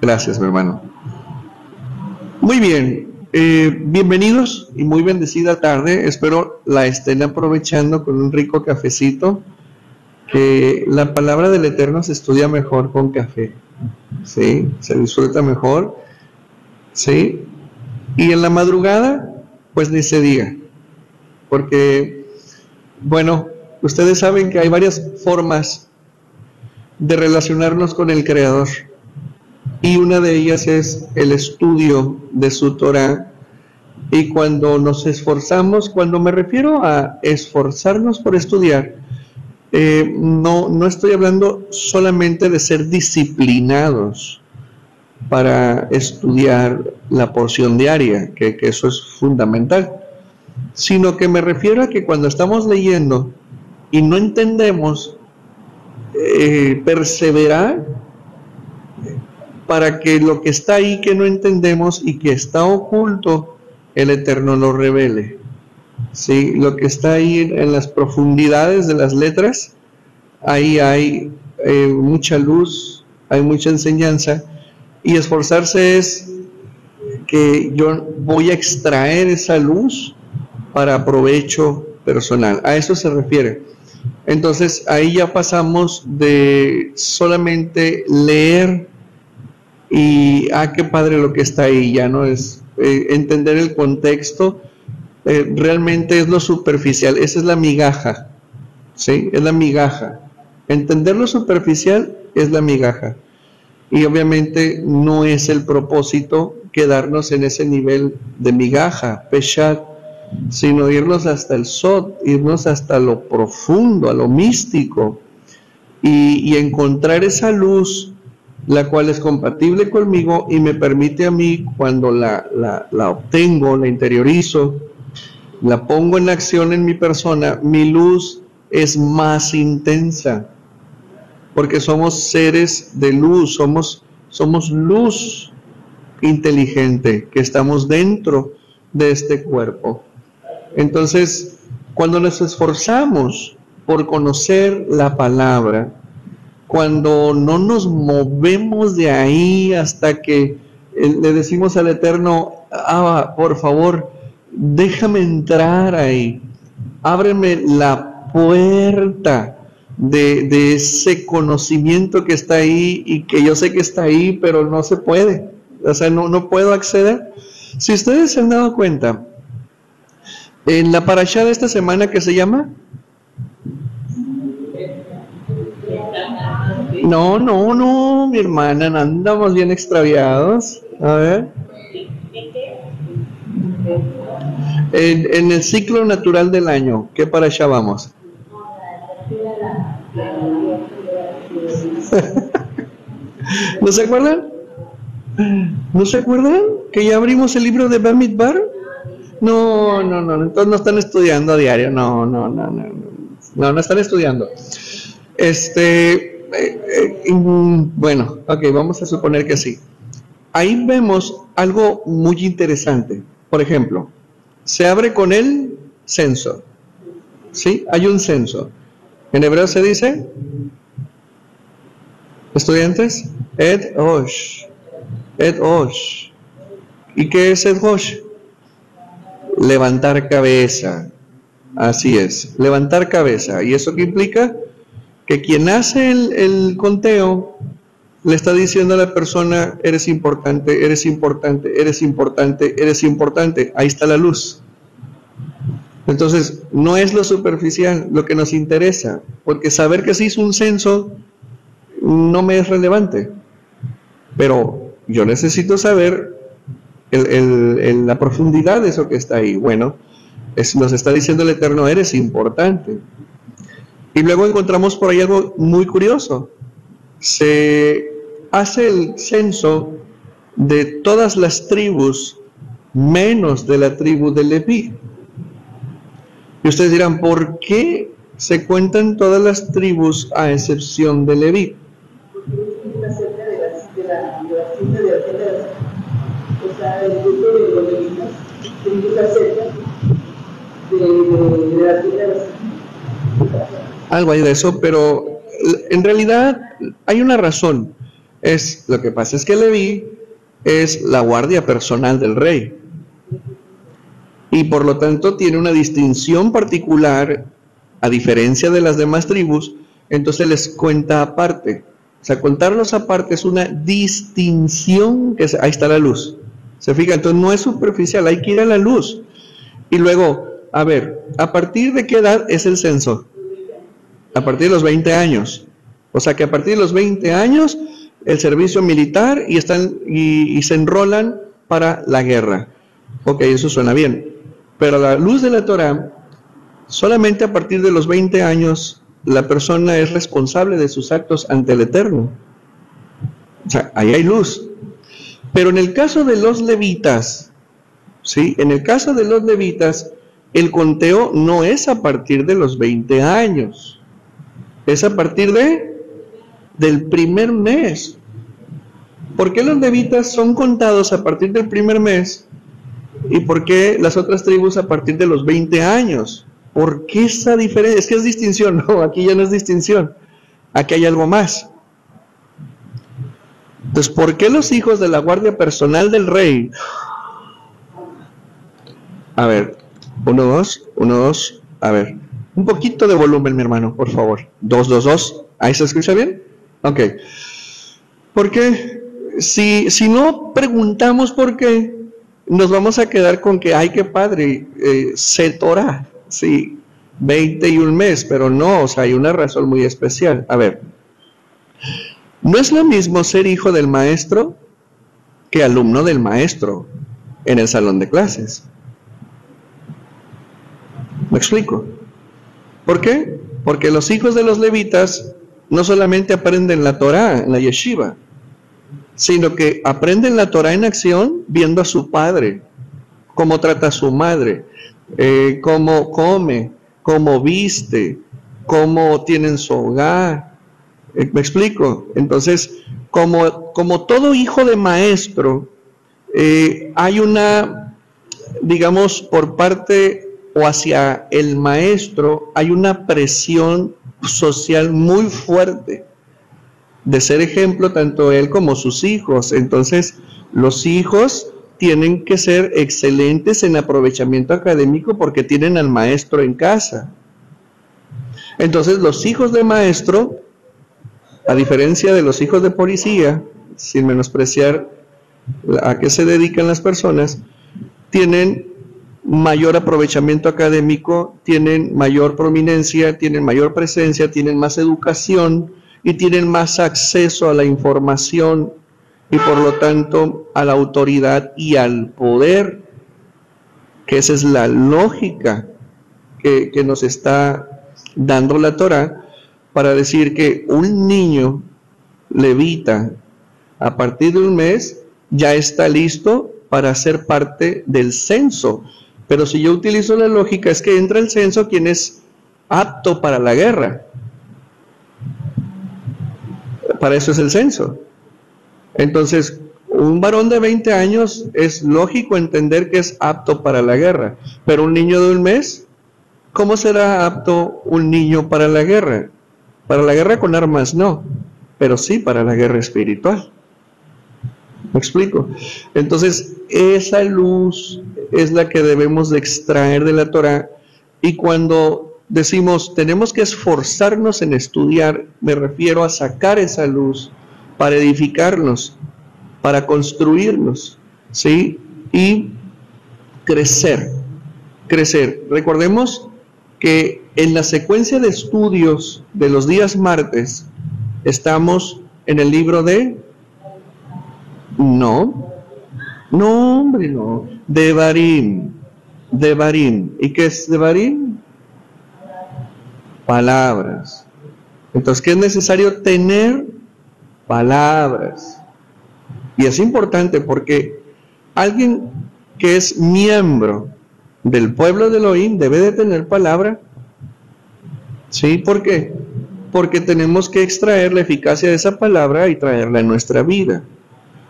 Gracias, mi hermano. Muy bien, bienvenidos y muy bendecida tarde. Espero la estén aprovechando con un rico cafecito, que la palabra del Eterno se estudia mejor con café, ¿sí? Se disfruta mejor, ¿sí? Y en la madrugada, pues ni se diga, porque, bueno, ustedes saben que hay varias formas de relacionarnos con el Creador. Y una de ellas es el estudio de su Torah. Y cuando nos esforzamos, cuando me refiero a esforzarnos por estudiar, no estoy hablando solamente de ser disciplinados para estudiar la porción diaria, que eso es fundamental, sino que me refiero a que cuando estamos leyendo y no entendemos, perseverar para que lo que está ahí que no entendemos y que está oculto, el Eterno lo revele. ¿Sí? Lo que está ahí en las profundidades de las letras, ahí hay mucha luz, hay mucha enseñanza, y esforzarse es que yo voy a extraer esa luz para provecho personal. A eso se refiere. Entonces ahí ya pasamos de solamente leer y qué padre lo que está ahí, ya no es entender el contexto, realmente es lo superficial, esa es la migaja, ¿sí? Es la migaja. Entender lo superficial es la migaja, y obviamente no es el propósito quedarnos en ese nivel de migaja, peshat, sino irnos hasta el sod, irnos hasta lo profundo, a lo místico, y encontrar esa luz, la cual es compatible conmigo y me permite a mí, cuando la obtengo, la interiorizo, la pongo en acción en mi persona, mi luz es más intensa, porque somos seres de luz, somos luz inteligente, que estamos dentro de este cuerpo. Entonces, cuando nos esforzamos por conocer la palabra, cuando no nos movemos de ahí hasta que le decimos al Eterno, por favor, déjame entrar ahí, ábreme la puerta de ese conocimiento que está ahí y que yo sé que está ahí, pero no se puede, o sea, no puedo acceder. Si ustedes se han dado cuenta, en la parashá de esta semana, ¿qué se llama? No, mi hermana, andamos bien extraviados. A ver. En el ciclo natural del año, ¿qué para allá vamos? ¿No se acuerdan? ¿No se acuerdan? ¿Que ya abrimos el libro de Bamidbar? No, entonces no están estudiando a diario, no están estudiando. Bueno, ok, vamos a suponer que sí. Ahí vemos algo muy interesante. Por ejemplo, se abre con el censo, ¿sí? Hay un censo. En hebreo se dice, estudiantes, Ed Osh. ¿Y qué es Ed Osh? Levantar cabeza. Así es, levantar cabeza. ¿Y eso qué implica? Que quien hace el conteo le está diciendo a la persona, eres importante, eres importante, eres importante, eres importante. Ahí está la luz. Entonces, no es lo superficial lo que nos interesa, porque saber que se hizo un censo no me es relevante, pero yo necesito saber la profundidad de eso que está ahí. Bueno, nos está diciendo el Eterno, eres importante. Y luego encontramos por ahí algo muy curioso. Se hace el censo de todas las tribus, menos de la tribu de Leví. Y ustedes dirán, ¿por qué se cuentan todas las tribus a excepción de Leví? Algo hay de eso, pero en realidad hay una razón. Lo que pasa es que Leví es la guardia personal del rey. Y por lo tanto tiene una distinción particular, a diferencia de las demás tribus, entonces les cuenta aparte. O sea, contarlos aparte es una distinción, ahí está la luz. ¿Se fija? Entonces no es superficial, hay que ir a la luz. Y luego, a ver, ¿a partir de qué edad es el censo? A partir de los 20 años. O sea que a partir de los 20 años, el servicio militar y se enrolan para la guerra. Ok, eso suena bien. Pero a la luz de la Torá, solamente a partir de los 20 años, la persona es responsable de sus actos ante el Eterno. O sea, ahí hay luz. Pero en el caso de los levitas, ¿sí? En el caso de los levitas, el conteo no es a partir de los 20 años. Es a partir del primer mes. ¿Por qué los levitas son contados a partir del primer mes? ¿Y por qué las otras tribus a partir de los 20 años? ¿Por qué esa diferencia? Es que es distinción, no, aquí ya no es distinción. Aquí hay algo más. Entonces, ¿por qué los hijos de la guardia personal del rey? A ver, 1, 2, a ver. Un poquito de volumen, mi hermano, por favor. 2, 2, 2. ¿Ahí se escucha bien? Ok. Porque si no preguntamos por qué, nos vamos a quedar con que, ay, qué padre, sé Torah, sí, 21 mes, pero no, o sea, hay una razón muy especial. A ver, no es lo mismo ser hijo del maestro que alumno del maestro en el salón de clases. ¿Me explico? ¿Por qué? Porque los hijos de los levitas no solamente aprenden la Torah en la yeshiva, sino que aprenden la Torah en acción viendo a su padre, cómo trata a su madre, cómo come, cómo viste, cómo tienen su hogar. ¿Me explico? Entonces, como todo hijo de maestro, hay una, digamos, por parte o hacia el maestro, hay una presión social muy fuerte de ser ejemplo tanto él como sus hijos. Entonces, los hijos tienen que ser excelentes en aprovechamiento académico porque tienen al maestro en casa. Entonces, los hijos de maestro, a diferencia de los hijos de policía, sin menospreciar a qué se dedican las personas, tienen mayor aprovechamiento académico, tienen mayor prominencia, tienen mayor presencia, tienen más educación y tienen más acceso a la información y por lo tanto a la autoridad y al poder, que esa es la lógica que nos está dando la Torá para decir que un niño levita a partir de un mes ya está listo para ser parte del censo. Pero si yo utilizo la lógica, es que entra el censo quien es apto para la guerra. Para eso es el censo. Entonces, un varón de 20 años es lógico entender que es apto para la guerra. Pero un niño de un mes, ¿cómo será apto un niño para la guerra? Para la guerra con armas no, pero sí para la guerra espiritual. ¿Me explico? Entonces, esa luz es la que debemos de extraer de la Torá, y cuando decimos tenemos que esforzarnos en estudiar, me refiero a sacar esa luz para edificarnos, para construirnos, ¿sí? Y crecer. Recordemos que en la secuencia de estudios de los días martes estamos en el libro de... No, hombre, no. Devarim. ¿Y qué es Devarim? Palabras. Entonces, ¿qué es necesario tener? Palabras. Y es importante porque alguien que es miembro del pueblo de Elohim debe de tener palabra. ¿Sí? ¿Por qué? Porque tenemos que extraer la eficacia de esa palabra y traerla en nuestra vida.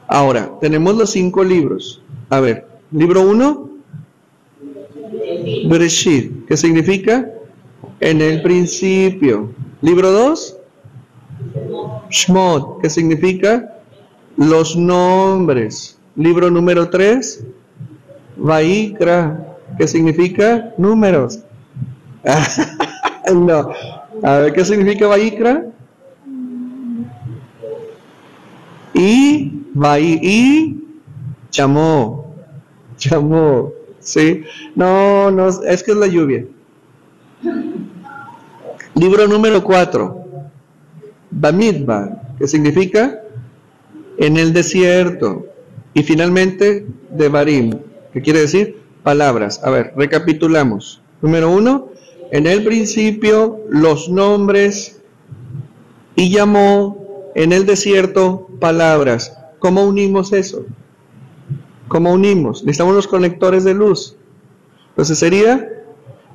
Ahora, tenemos los 5 libros. A ver, libro 1, Bereshit, ¿qué significa? En el principio. Libro 2, Shmot, ¿qué significa? los nombres. Libro número 3, Vaikra, que significa números. No. A ver, ¿qué significa Vaikra? Y chamó, ¿sí? No, es que es la lluvia. Libro número 4, Bamidbar, que significa en el desierto. Y finalmente, Devarim, que quiere decir palabras. A ver, recapitulamos. Número 1, en el principio los nombres, y llamó en el desierto palabras. ¿Cómo unimos eso? ¿Cómo unimos? Necesitamos los conectores de luz. Entonces sería,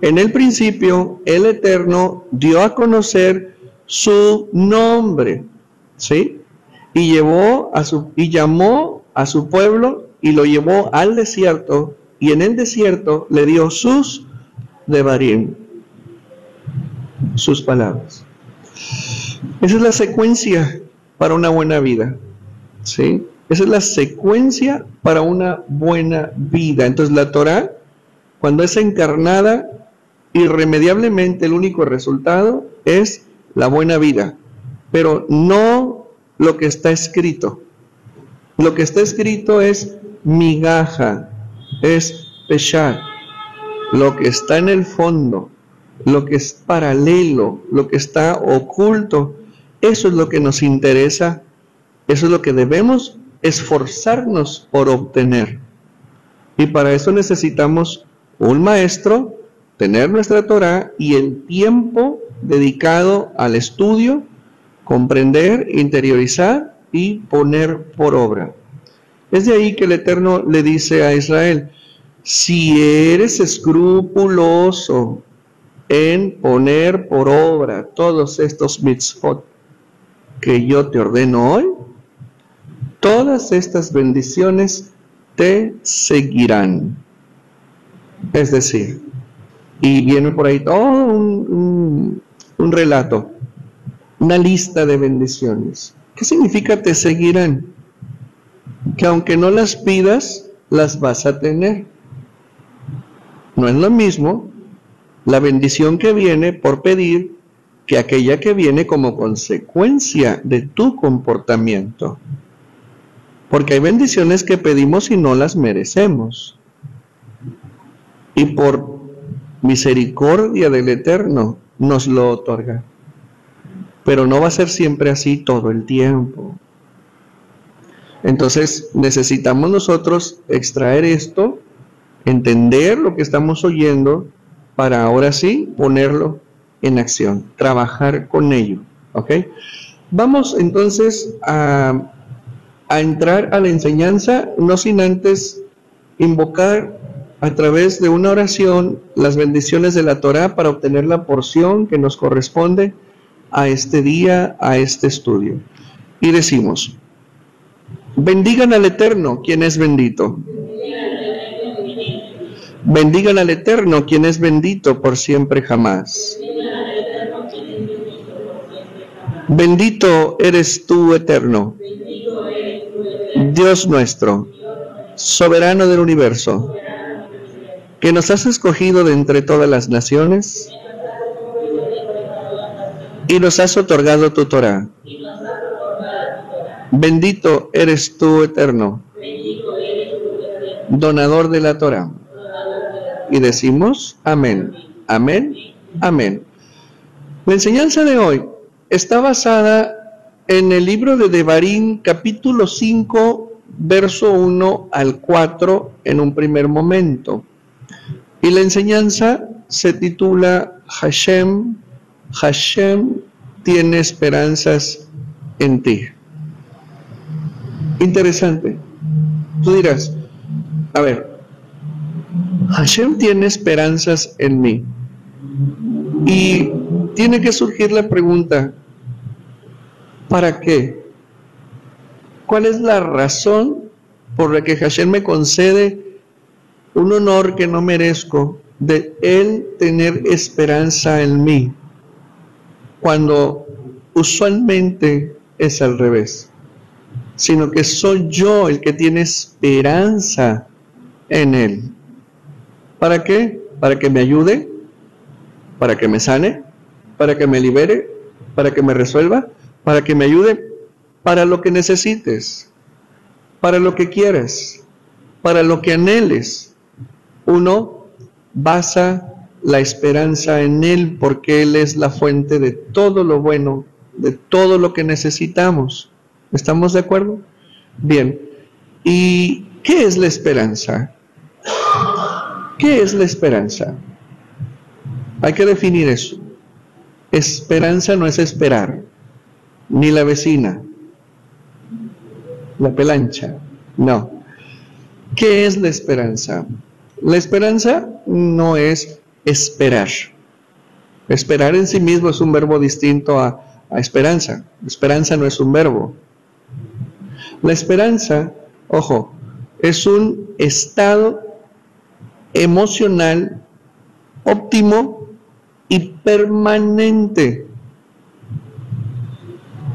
en el principio el Eterno dio a conocer su nombre, ¿sí? Y llamó a su pueblo y lo llevó al desierto, y en el desierto le dio sus Devarim, sus palabras. Esa es la secuencia para una buena vida, ¿sí? Esa es la secuencia para una buena vida. Entonces la Torah, cuando es encarnada, irremediablemente el único resultado es la buena vida, pero no lo que está escrito. Lo que está escrito es migaja, es peshar, lo que está en el fondo, lo que es paralelo, lo que está oculto. Eso es lo que nos interesa, eso es lo que debemos esforzarnos por obtener. Y para eso necesitamos un maestro, tener nuestra Torah y el tiempo dedicado al estudio, comprender, interiorizar y poner por obra. Es de ahí que el Eterno le dice a Israel: si eres escrupuloso en poner por obra todos estos mitzvot que yo te ordeno hoy, todas estas bendiciones te seguirán. Es decir, y viene por ahí todo un relato, una lista de bendiciones. ¿Qué significa te seguirán? Que aunque no las pidas, las vas a tener. No es lo mismo la bendición que viene por pedir que aquella que viene como consecuencia de tu comportamiento. Porque hay bendiciones que pedimos y no las merecemos. Y por misericordia del Eterno nos lo otorga. Pero no va a ser siempre así todo el tiempo. Entonces necesitamos nosotros extraer esto, entender lo que estamos oyendo, para ahora sí ponerlo en acción, trabajar con ello. ¿Ok? Vamos entonces a entrar a la enseñanza, no sin antes invocar a través de una oración las bendiciones de la Torah para obtener la porción que nos corresponde a este día, a este estudio. Y decimos: bendigan al Eterno, quien es bendito. Bendigan al Eterno, quien es bendito por siempre jamás. Bendito eres tú, Eterno, Dios nuestro, soberano del universo, que nos has escogido de entre todas las naciones y nos has otorgado tu Torah. Bendito eres tú, Eterno, donador de la Torah. Y decimos amén, amén, amén. La enseñanza de hoy está basada en el libro de Devarim, capítulo 5, verso 1 al 4, en un primer momento. Y la enseñanza se titula Hashem tiene esperanzas en ti. Interesante. Tú dirás, a ver, Hashem tiene esperanzas en mí. Y tiene que surgir la pregunta, ¿para qué? ¿Cuál es la razón por la que Hashem me concede un honor que no merezco, de Él tener esperanza en mí, cuando usualmente es al revés? sino que soy yo el que tiene esperanza en Él. ¿Para qué? Para que me ayude, para que me sane, para que me libere, para que me resuelva, para que me ayude, para lo que necesites, para lo que quieras, para lo que anheles. Uno basa la esperanza en Él porque Él es la fuente de todo lo bueno, de todo lo que necesitamos. ¿Estamos de acuerdo? Bien. ¿Y qué es la esperanza? ¿Qué es la esperanza? Hay que definir eso. Esperanza no es esperar, ni la vecina, la pelancha, no. ¿Qué es la esperanza? La esperanza no es esperar. Esperar en sí mismo es un verbo distinto a esperanza. Esperanza no es un verbo. La esperanza, ojo, es un estado emocional óptimo y permanente.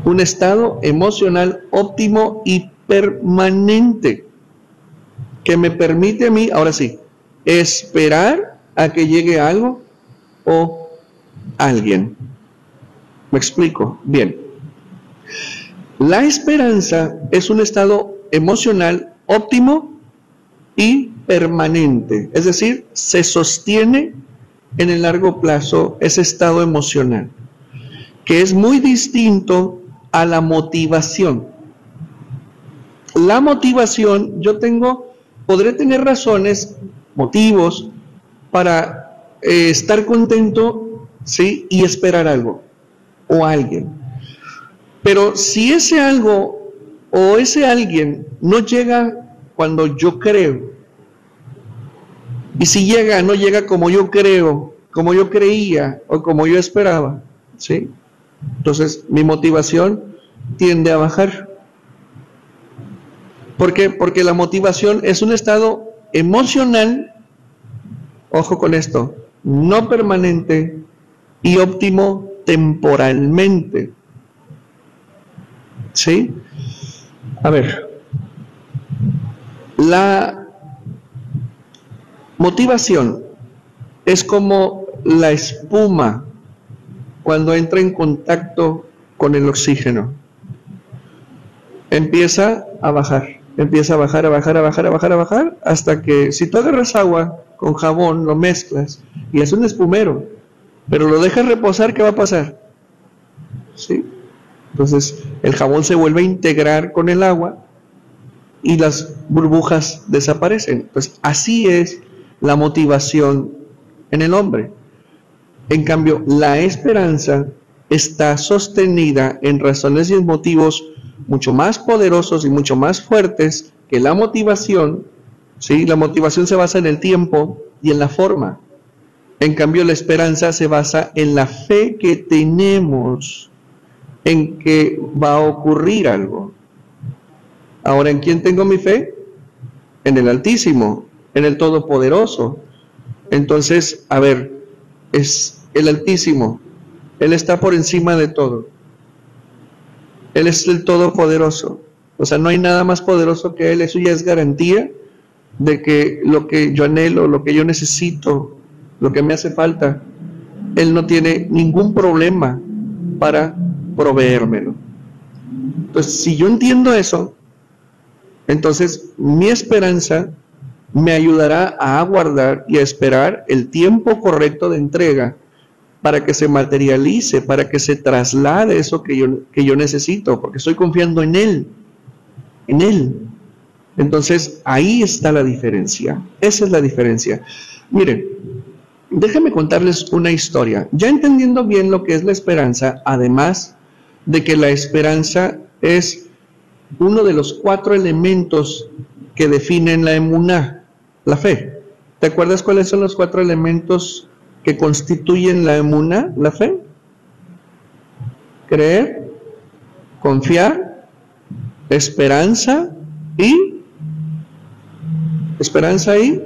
Un estado emocional óptimo y permanente que me permite a mí, ahora sí, esperar a que llegue algo o alguien. ¿Me explico? Bien. La esperanza es un estado emocional óptimo y permanente, es decir, se sostiene en el largo plazo ese estado emocional, que es muy distinto a la motivación. La motivación, podré tener razones, motivos para estar contento, ¿sí? Y esperar algo o alguien. Pero si ese algo o ese alguien no llega cuando yo creo, y si llega, no llega como yo creo, como yo creía o como yo esperaba, ¿sí? Entonces mi motivación tiende a bajar. ¿Por qué? Porque la motivación es un estado emocional, ojo con esto, no permanente y óptimo temporalmente. ¿Sí? A ver, la motivación es como la espuma cuando entra en contacto con el oxígeno. Empieza a bajar, empieza a bajar, a bajar, a bajar, a bajar, a bajar, hasta que si tú agarras agua con jabón, lo mezclas y es un espumero, pero lo dejas reposar, ¿qué va a pasar? ¿Sí? Entonces el jabón se vuelve a integrar con el agua y las burbujas desaparecen. Pues así es la motivación en el hombre. En cambio, la esperanza está sostenida en razones y en motivos mucho más poderosos y mucho más fuertes que la motivación. ¿Sí? La motivación se basa en el tiempo y en la forma. En cambio, la esperanza se basa en la fe que tenemos en que va a ocurrir algo. Ahora, ¿en quién tengo mi fe? En el Altísimo, en el Todopoderoso. Entonces, a ver, es el Altísimo. Él está por encima de todo. Él es el Todopoderoso. O sea, no hay nada más poderoso que Él. Eso ya es garantía de que lo que yo anhelo, lo que yo necesito, lo que me hace falta, Él no tiene ningún problema para proveérmelo. Entonces, si yo entiendo eso, entonces mi esperanza me ayudará a aguardar y a esperar el tiempo correcto de entrega para que se materialice, para que se traslade eso que yo necesito, porque estoy confiando en Él, en Él. Entonces, ahí está la diferencia, esa es la diferencia. Miren, déjenme contarles una historia. Ya entendiendo bien lo que es la esperanza, además de que la esperanza es uno de los 4 elementos que definen la emuná, la fe. ¿Te acuerdas cuáles son los 4 elementos que constituyen la emuná, la fe? Creer, confiar, esperanza y... ¿Esperanza y?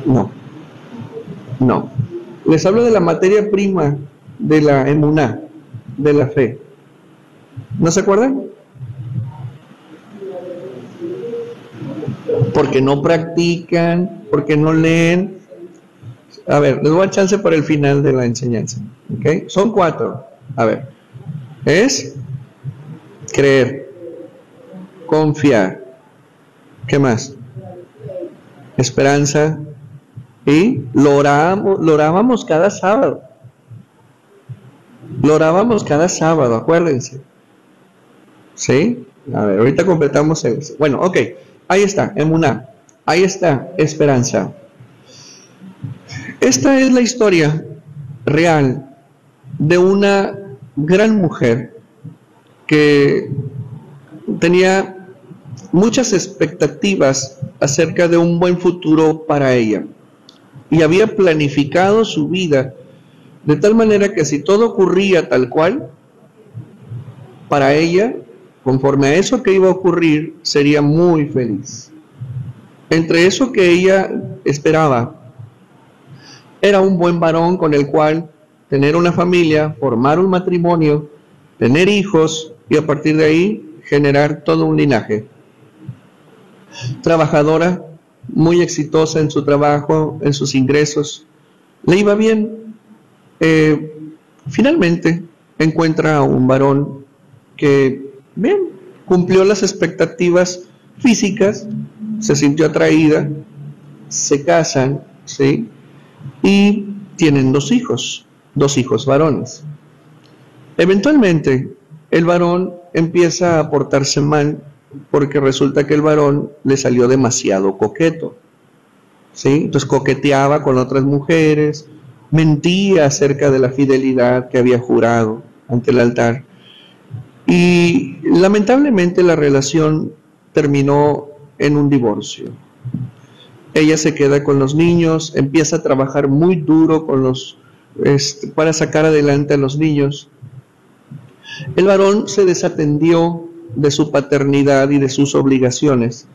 No. Les hablo de la materia prima de la emuná, de la fe. ¿No se acuerdan? Porque no practican, porque no leen. A ver, les voy a dar chance para el final de la enseñanza. ¿Okay? Son 4. A ver, es creer, confiar. ¿Qué más? Esperanza. Y lo orábamos cada sábado. Lo orábamos cada sábado, acuérdense. ¿Sí? A ver, ahorita completamos eso. Bueno, ok. Ahí está, emuná. Ahí está, esperanza. Esta es la historia real de una gran mujer que tenía muchas expectativas acerca de un buen futuro para ella. Y había planificado su vida de tal manera que si todo ocurría tal cual, para ella, conforme a eso que iba a ocurrir, sería muy feliz. Entre eso que ella esperaba, era un buen varón con el cual tener una familia, formar un matrimonio, tener hijos y a partir de ahí generar todo un linaje. Trabajadora, muy exitosa en su trabajo, en sus ingresos, le iba bien. Finalmente encuentra a un varón que, bien, cumplió las expectativas físicas, se sintió atraída, se casan, ¿sí? Y tienen 2 hijos varones. Eventualmente, el varón empieza a portarse mal porque resulta que el varón le salió demasiado coqueto, ¿sí? Entonces coqueteaba con otras mujeres, mentía acerca de la fidelidad que había jurado ante el altar. Y lamentablemente la relación terminó en un divorcio. Ella se queda con los niños, empieza a trabajar muy duro con para sacar adelante a los niños. El varón se desatendió de su paternidad y de sus obligaciones,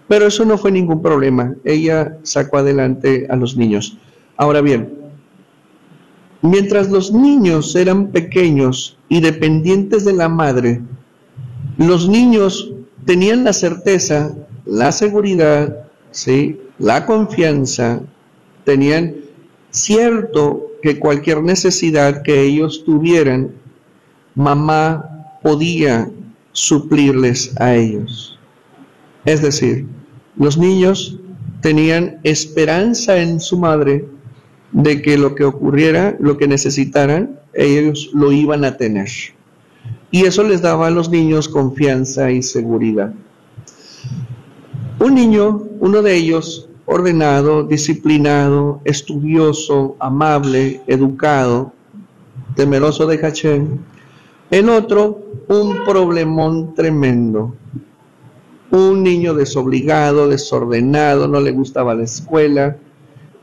pero eso no fue ningún problema. Ella sacó adelante a los niños. Ahora bien, mientras los niños eran pequeños y dependientes de la madre, los niños tenían la certeza, la seguridad, ¿sí?, la confianza, tenían cierto que cualquier necesidad que ellos tuvieran, mamá podía suplirles a ellos. Es decir, los niños tenían esperanza en su madre de que lo que ocurriera, lo que necesitaran, ellos lo iban a tener. Y eso les daba a los niños confianza y seguridad. Un niño, uno de ellos, ordenado, disciplinado, estudioso, amable, educado, temeroso de Hashem. El otro, un problemón tremendo. Un niño desobligado, desordenado, no le gustaba la escuela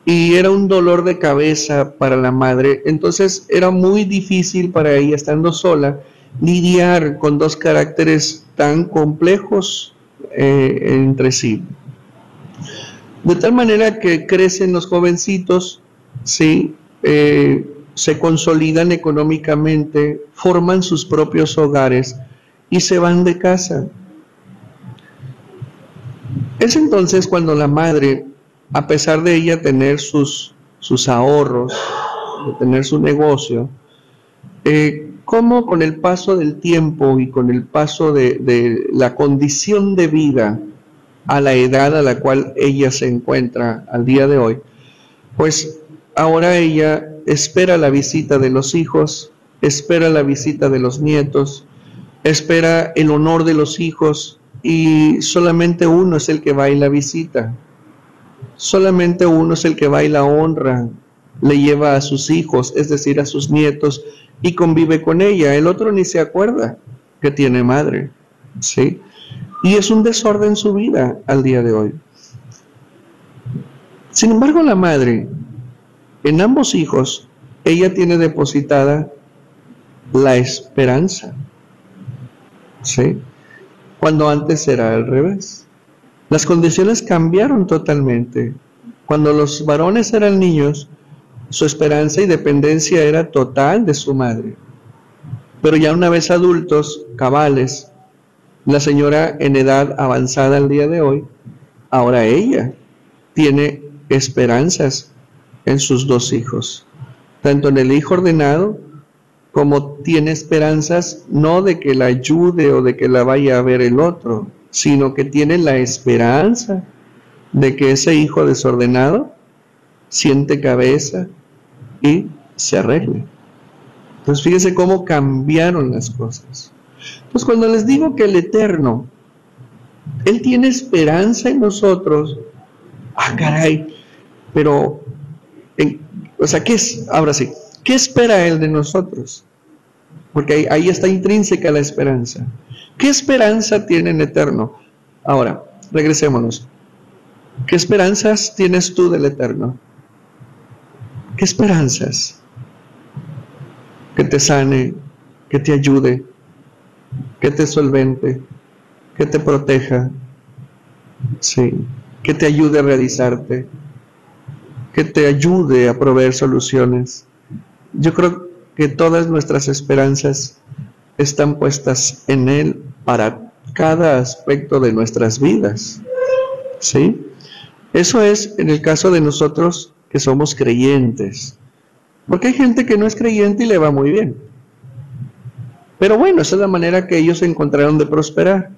y era un dolor de cabeza para la madre. Entonces era muy difícil para ella, estando sola, lidiar con 2 caracteres tan complejos entre sí. De tal manera que crecen los jovencitos, ¿sí? Se consolidan económicamente, forman sus propios hogares y se van de casa. Es entonces cuando la madre, a pesar de ella tener sus ahorros, de tener su negocio, como con el paso del tiempo y con el paso de la condición de vida a la edad a la cual ella se encuentra al día de hoy, pues ahora ella espera la visita de los hijos, espera la visita de los nietos, espera el honor de los hijos y solamente uno es el que va y la visita, solamente uno es el que va y la honra, le lleva a sus hijos, es decir, a sus nietos, y convive con ella. El otro ni se acuerda que tiene madre, ¿sí? Y es un desorden su vida al día de hoy. Sin embargo, la madre, en ambos hijos, ella tiene depositada la esperanza, ¿sí? Cuando antes era al revés. Las condiciones cambiaron totalmente. Cuando los varones eran niños, su esperanza y dependencia era total de su madre. Pero ya una vez adultos, cabales, la señora en edad avanzada al día de hoy, ahora ella tiene esperanzas en sus dos hijos, tanto en el hijo ordenado como tiene esperanzas no de que la ayude o de que la vaya a ver el otro, sino que tiene la esperanza de que ese hijo desordenado siente cabeza y se arregle. Entonces fíjense cómo cambiaron las cosas. Pues cuando les digo que el Eterno, Él tiene esperanza en nosotros, caray, pero, o sea, ¿qué es? Ahora sí, ¿qué espera Él de nosotros? Porque ahí está intrínseca la esperanza. ¿Qué esperanza tiene el Eterno? Ahora, regresémonos. ¿Qué esperanzas tienes tú del Eterno? ¿Qué esperanzas? Que te sane, que te ayude, que te solvente, que te proteja, sí, que te ayude a realizarte, que te ayude a proveer soluciones. Yo creo que todas nuestras esperanzas están puestas en Él para cada aspecto de nuestras vidas, ¿sí? Eso es en el caso de nosotros que somos creyentes, porque hay gente que no es creyente y le va muy bien. Pero bueno, esa es la manera que ellos encontraron de prosperar.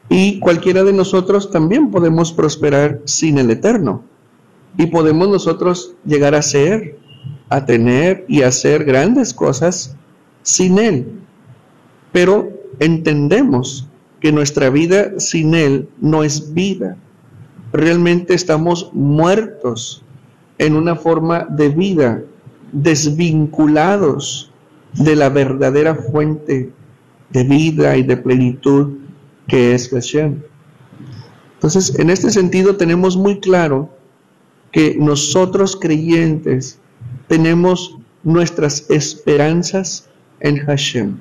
Y cualquiera de nosotros también podemos prosperar sin el Eterno. Y podemos nosotros llegar a ser, a tener y a hacer grandes cosas sin Él. Pero entendemos que nuestra vida sin Él no es vida. Realmente estamos muertos en una forma de vida, desvinculados de la verdadera fuente de vida y de plenitud que es Hashem. Entonces, en este sentido tenemos muy claro que nosotros creyentes tenemos nuestras esperanzas en Hashem,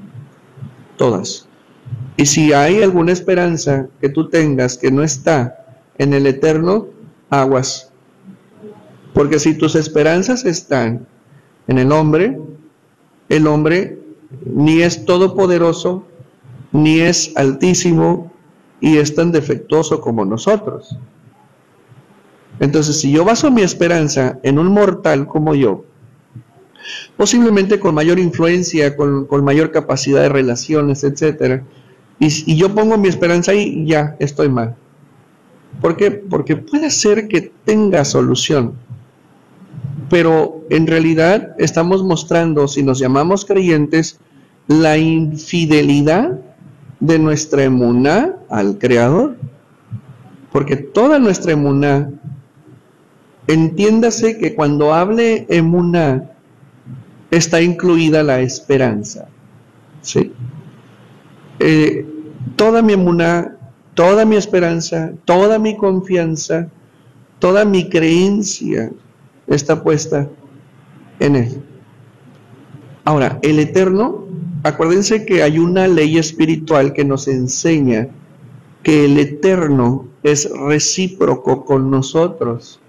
todas. Y si hay alguna esperanza que tú tengas que no está en el Eterno, aguas. Porque si tus esperanzas están en el hombre ni es todopoderoso, ni es altísimo, y es tan defectuoso como nosotros. Entonces, si yo baso mi esperanza en un mortal como yo, posiblemente con mayor influencia, con mayor capacidad de relaciones, etc., y yo pongo mi esperanza ahí, ya estoy mal. ¿Por qué? Porque puede ser que tenga solución, pero en realidad estamos mostrando, si nos llamamos creyentes, la infidelidad de nuestra emuná al Creador. Porque toda nuestra emuná, entiéndase que cuando hable emuná, está incluida la esperanza, ¿sí? Toda mi emuná, toda mi esperanza, toda mi confianza, toda mi creencia está puesta en Él. Ahora, el Eterno, acuérdense que hay una ley espiritual que nos enseña que el Eterno es recíproco con nosotros,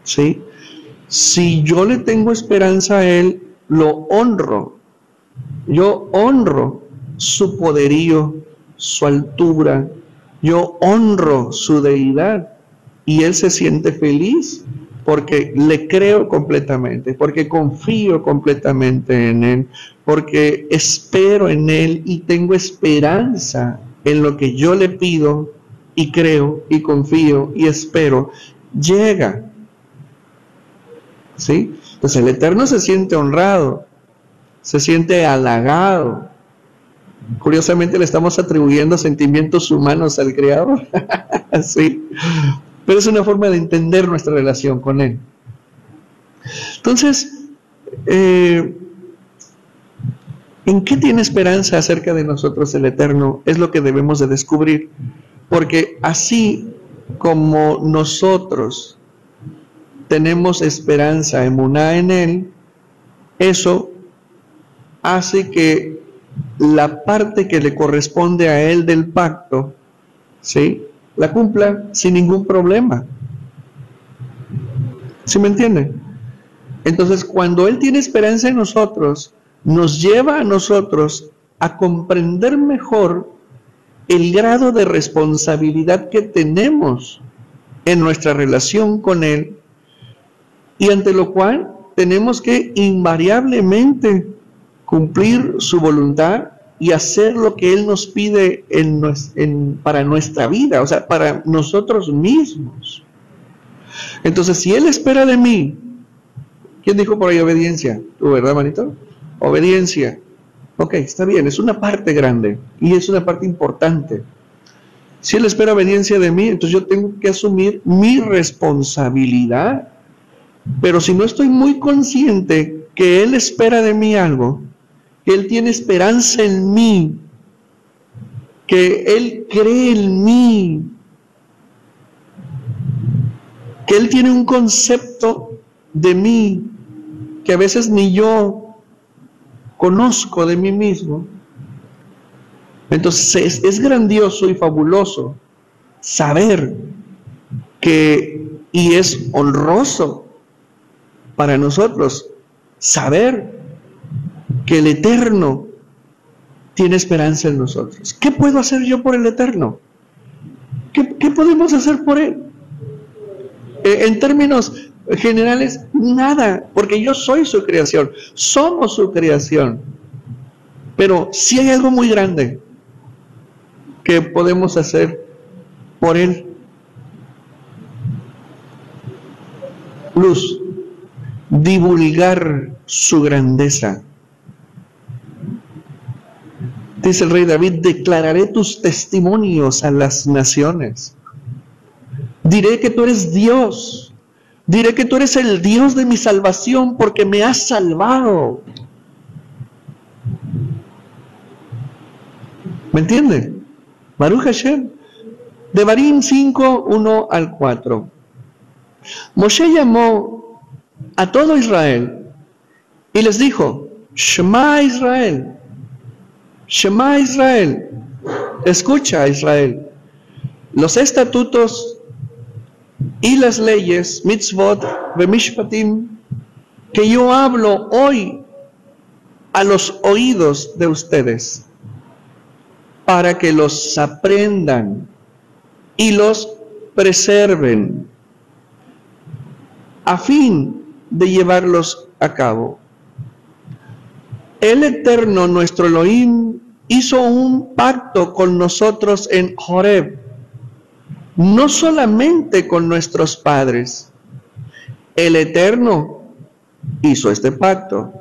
¿sí? Si yo le tengo esperanza a Él, lo honro. Yo honro su poderío, su altura, yo honro su deidad, y Él se siente feliz porque le creo completamente, porque confío completamente en Él, porque espero en Él y tengo esperanza en lo que yo le pido y creo y confío y espero, llega. ¿Sí? Entonces el Eterno se siente honrado, se siente halagado. Curiosamente le estamos atribuyendo sentimientos humanos al Creador. Sí. Pero es una forma de entender nuestra relación con Él. Entonces, ¿en qué tiene esperanza acerca de nosotros el Eterno? Es lo que debemos de descubrir. Porque así como nosotros tenemos esperanza, emuná en Él, eso hace que la parte que le corresponde a Él del pacto, ¿sí?, la cumpla sin ningún problema. ¿Sí me entienden? Entonces, cuando Él tiene esperanza en nosotros, nos lleva a nosotros a comprender mejor el grado de responsabilidad que tenemos en nuestra relación con Él, y ante lo cual tenemos que invariablemente cumplir su voluntad y hacer lo que Él nos pide para nuestra vida, o sea, para nosotros mismos. Entonces, si Él espera de mí, ¿quién dijo por ahí obediencia? ¿Tú, verdad, manito? Obediencia. Ok, está bien, es una parte grande y es una parte importante. Si Él espera obediencia de mí, entonces yo tengo que asumir mi responsabilidad. Pero si no estoy muy consciente que Él espera de mí algo, que Él tiene esperanza en mí, que Él cree en mí, que Él tiene un concepto de mí que a veces ni yo conozco de mí mismo, entonces es grandioso y fabuloso saber que, y es honroso para nosotros saber que el Eterno tiene esperanza en nosotros. ¿Qué puedo hacer yo por el Eterno? ¿Qué podemos hacer por Él? En términos generales, nada, porque yo soy su creación, somos su creación. Pero sí hay algo muy grande que podemos hacer por Él. Luz, divulgar su grandeza. Dice el rey David, declararé tus testimonios a las naciones. Diré que tú eres Dios. Diré que tú eres el Dios de mi salvación porque me has salvado. ¿Me entienden? Baruch Hashem. Devarim 5, 1 al 4. Moshe llamó a todo Israel y les dijo, Shema Israel, Shema Israel, escucha Israel, los estatutos y las leyes, mitzvot, vemishpatim, que yo hablo hoy a los oídos de ustedes, para que los aprendan y los preserven, a fin de llevarlos a cabo. El Eterno, nuestro Elohim, hizo un pacto con nosotros en Horeb, no solamente con nuestros padres. El Eterno hizo este pacto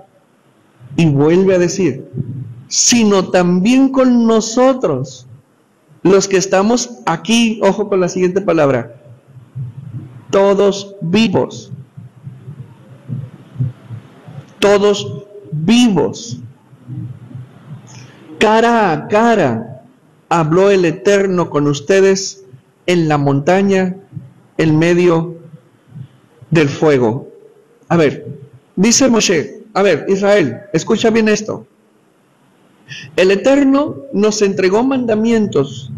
y vuelve a decir, sino también con nosotros, los que estamos aquí, ojo con la siguiente palabra, todos vivos. Todos vivos. Cara a cara habló el Eterno con ustedes en la montaña, en medio del fuego. A ver, dice Moshe, a ver, Israel, escucha bien esto. El Eterno nos entregó mandamientos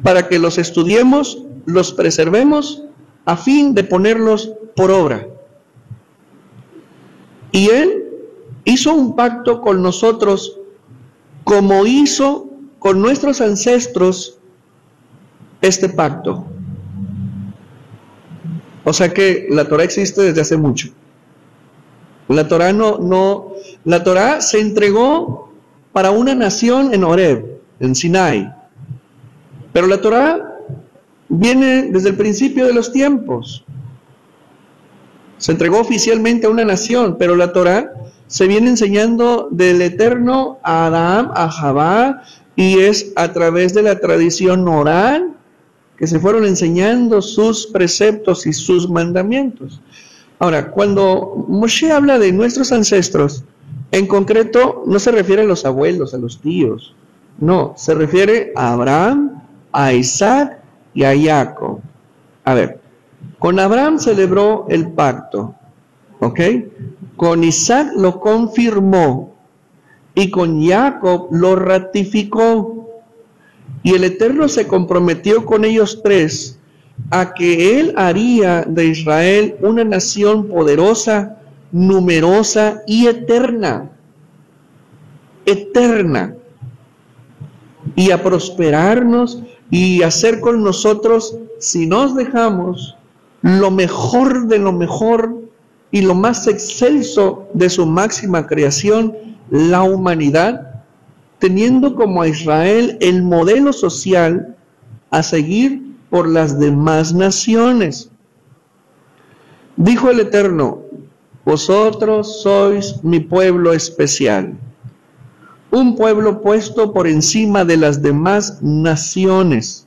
para que los estudiemos, los preservemos, a fin de ponerlos por obra. Y Él hizo un pacto con nosotros, como hizo con nuestros ancestros este pacto. O sea que la Torah existe desde hace mucho. La Torah la Torah se entregó para una nación en Horeb, en Sinai. Pero la Torah viene desde el principio de los tiempos. Se entregó oficialmente a una nación, pero la Torah se viene enseñando del Eterno a Adán, a Javá, y es a través de la tradición oral que se fueron enseñando sus preceptos y sus mandamientos. Ahora, cuando Moshe habla de nuestros ancestros, en concreto no se refiere a los abuelos, a los tíos, no, se refiere a Abraham, a Isaac y a Jacob. A ver, con Abraham celebró el pacto, ¿ok? Con Isaac lo confirmó y con Jacob lo ratificó. Y el Eterno se comprometió con ellos tres a que Él haría de Israel una nación poderosa, numerosa y eterna. eterna y a prosperarnos y hacer con nosotros, si nos dejamos, lo mejor de lo mejor y lo más excelso de su máxima creación, la humanidad, teniendo como a Israel el modelo social a seguir por las demás naciones. Dijo el Eterno: vosotros sois mi pueblo especial, un pueblo puesto por encima de las demás naciones,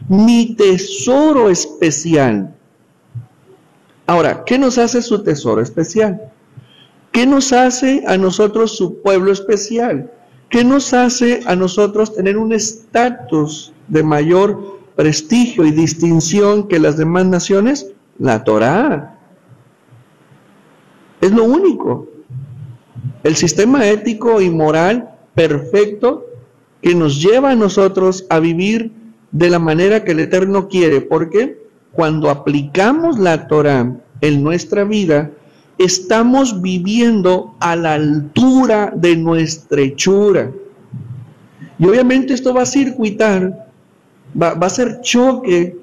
mi tesoro especial. Ahora, ¿qué nos hace su tesoro especial? ¿Qué nos hace a nosotros su pueblo especial? ¿Qué nos hace a nosotros tener un estatus de mayor prestigio y distinción que las demás naciones? La Torá. Es lo único. El sistema ético y moral perfecto que nos lleva a nosotros a vivir de la manera que el Eterno quiere. Porque cuando aplicamos la Torá en nuestra vida, estamos viviendo a la altura de nuestra hechura. Y obviamente esto va a circuitar, va a ser choque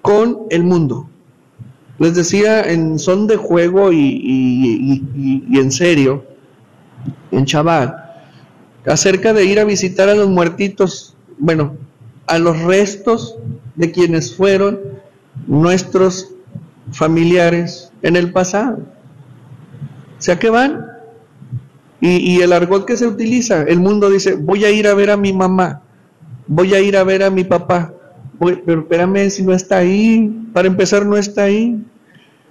con el mundo. Les decía en son de juego y en serio, en Shabbat, acerca de ir a visitar a los muertitos, bueno, a los restos de quienes fueron nuestros familiares en el pasado. O sea que van, y el argot que se utiliza, el mundo dice: voy a ir a ver a mi mamá, voy a ir a ver a mi papá, pero espérame, si no está ahí, para empezar no está ahí.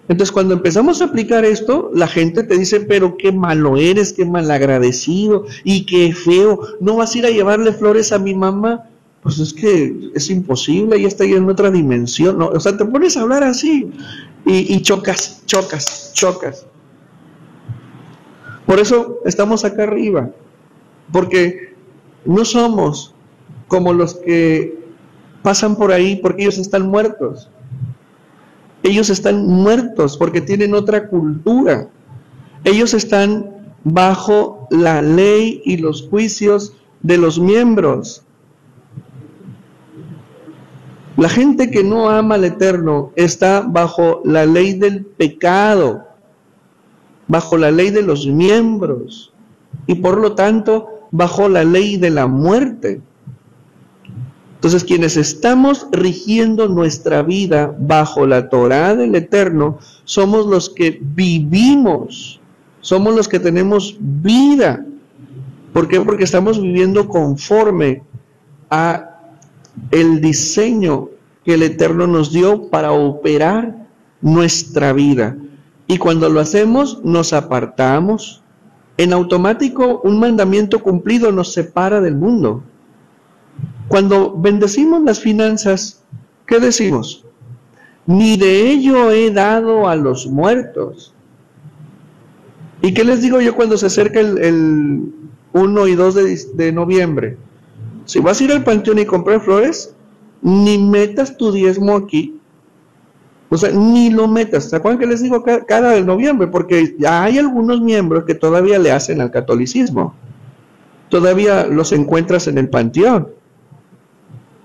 Entonces cuando empezamos a aplicar esto, la gente te dice: pero qué malo eres, qué malagradecido, y qué feo, ¿no vas a ir a llevarle flores a mi mamá? Pues es que es imposible, ella está ahí en otra dimensión, ¿no? O sea, te pones a hablar así, y chocas. Por eso estamos acá arriba, porque no somos como los que pasan por ahí porque ellos están muertos. Ellos están muertos porque tienen otra cultura. Ellos están bajo la ley y los juicios de los miembros. La gente que no ama al Eterno está bajo la ley del pecado, bajo la ley de los miembros y por lo tanto bajo la ley de la muerte. Entonces, quienes estamos rigiendo nuestra vida bajo la Torá del Eterno, somos los que vivimos, somos los que tenemos vida. ¿Por qué? Porque estamos viviendo conforme a el diseño que el Eterno nos dio para operar nuestra vida. Y cuando lo hacemos, nos apartamos. En automático, un mandamiento cumplido nos separa del mundo. Cuando bendecimos las finanzas, ¿qué decimos? Ni de ello he dado a los muertos. ¿Y qué les digo yo cuando se acerca el 1 y 2 de noviembre? Si vas a ir al panteón y comprar flores, ni metas tu diezmo aquí. O sea, ni lo metas. ¿Se acuerdan que les digo cada de noviembre? Porque ya hay algunos miembros que todavía le hacen al catolicismo. Todavía los encuentras en el panteón.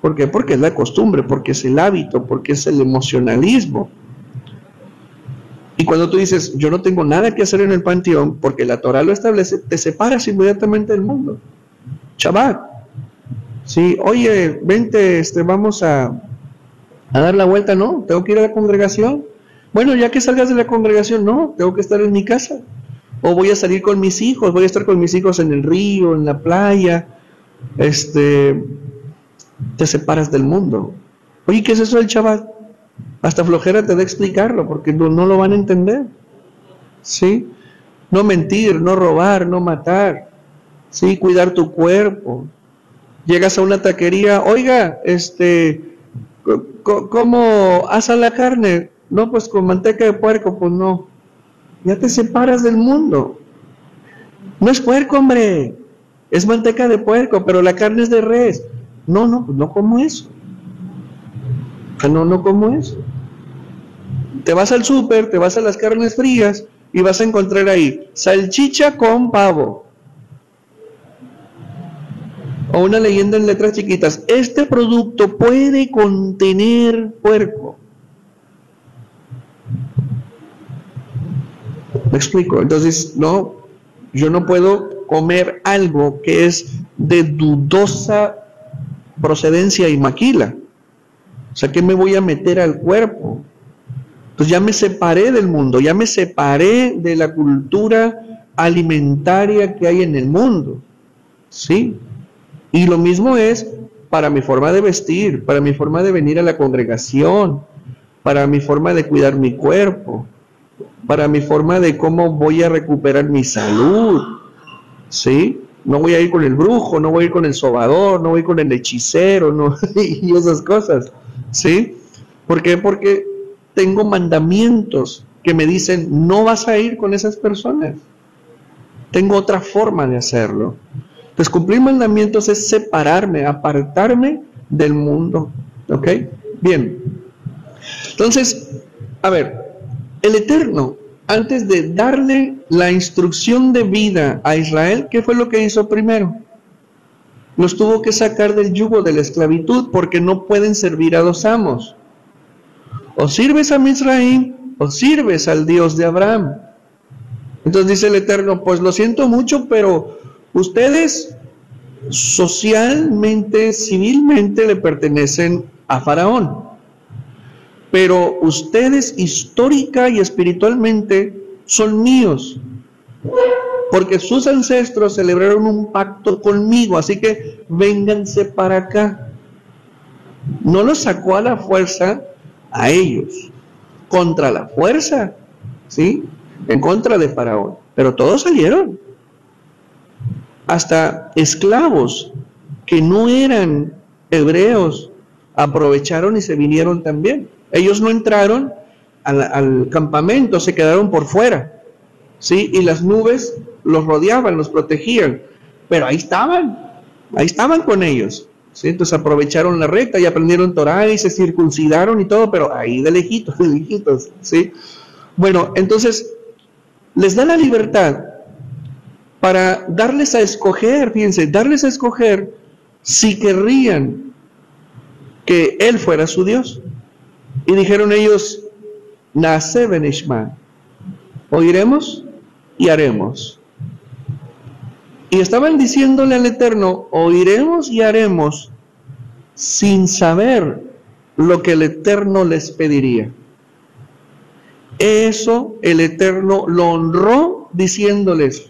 ¿Por qué? Porque es la costumbre, porque es el hábito, porque es el emocionalismo. Y cuando tú dices: yo no tengo nada que hacer en el panteón, porque la Torá lo establece, te separas inmediatamente del mundo. Shabbat. Sí, oye, vente, vamos a dar la vuelta. No, tengo que ir a la congregación. Bueno, ya que salgas de la congregación, no, tengo que estar en mi casa. O voy a salir con mis hijos, voy a estar con mis hijos en el río, en la playa. Te separas del mundo. Oye, ¿qué es eso del Shabbat? Hasta flojera te da explicarlo, porque no lo van a entender. ¿Sí? No mentir, no robar, no matar. ¿Sí? Cuidar tu cuerpo. Llegas a una taquería: oiga, ¿cómo asa la carne? No, pues con manteca de puerco. Pues no. Ya te separas del mundo. No es puerco, hombre. Es manteca de puerco, pero la carne es de res. No como eso. No como eso. Te vas al súper, te vas a las carnes frías y vas a encontrar ahí salchicha con pavo. O una leyenda en letras chiquitas: este producto puede contener puerco. ¿Me explico? Entonces, no, yo no puedo comer algo que es de dudosa procedencia y maquila. O sea, ¿qué me voy a meter al cuerpo? Entonces ya me separé del mundo, ya me separé de la cultura alimentaria que hay en el mundo. ¿Sí? Y lo mismo es para mi forma de vestir, para mi forma de venir a la congregación, para mi forma de cuidar mi cuerpo, para mi forma de cómo voy a recuperar mi salud. ¿Sí? No voy a ir con el brujo, no voy a ir con el sobador, no voy con el hechicero, no, y esas cosas. ¿Sí? ¿Por qué? Porque tengo mandamientos que me dicen: no vas a ir con esas personas. Tengo otra forma de hacerlo. Entonces, cumplir mandamientos es separarme, apartarme del mundo. ¿Ok? Bien. Entonces, a ver, el Eterno, antes de darle la instrucción de vida a Israel, ¿qué fue lo que hizo primero? Los tuvo que sacar del yugo de la esclavitud, porque no pueden servir a dos amos. O sirves a Misraim, o sirves al Dios de Abraham. Entonces dice el Eterno: pues lo siento mucho, pero ustedes socialmente, civilmente le pertenecen a Faraón, pero ustedes histórica y espiritualmente son míos, porque sus ancestros celebraron un pacto conmigo, así que vénganse para acá. No los sacó a la fuerza a ellos, contra la fuerza, ¿sí? En contra de Faraón, pero todos salieron. Hasta esclavos que no eran hebreos aprovecharon y se vinieron también. Ellos no entraron al campamento, se quedaron por fuera, ¿sí? Y las nubes los rodeaban, los protegían, pero ahí estaban con ellos, ¿sí? Entonces aprovecharon la recta y aprendieron Torah y se circuncidaron y todo, pero ahí de lejitos, ¿sí? Bueno, entonces les da la libertad para darles a escoger, fíjense, darles a escoger si querrían que Él fuera su Dios. Y dijeron ellos: Naaseh v'nishma, oiremos y haremos. Y estaban diciéndole al Eterno: oiremos y haremos, sin saber lo que el Eterno les pediría. Eso el Eterno lo honró diciéndoles: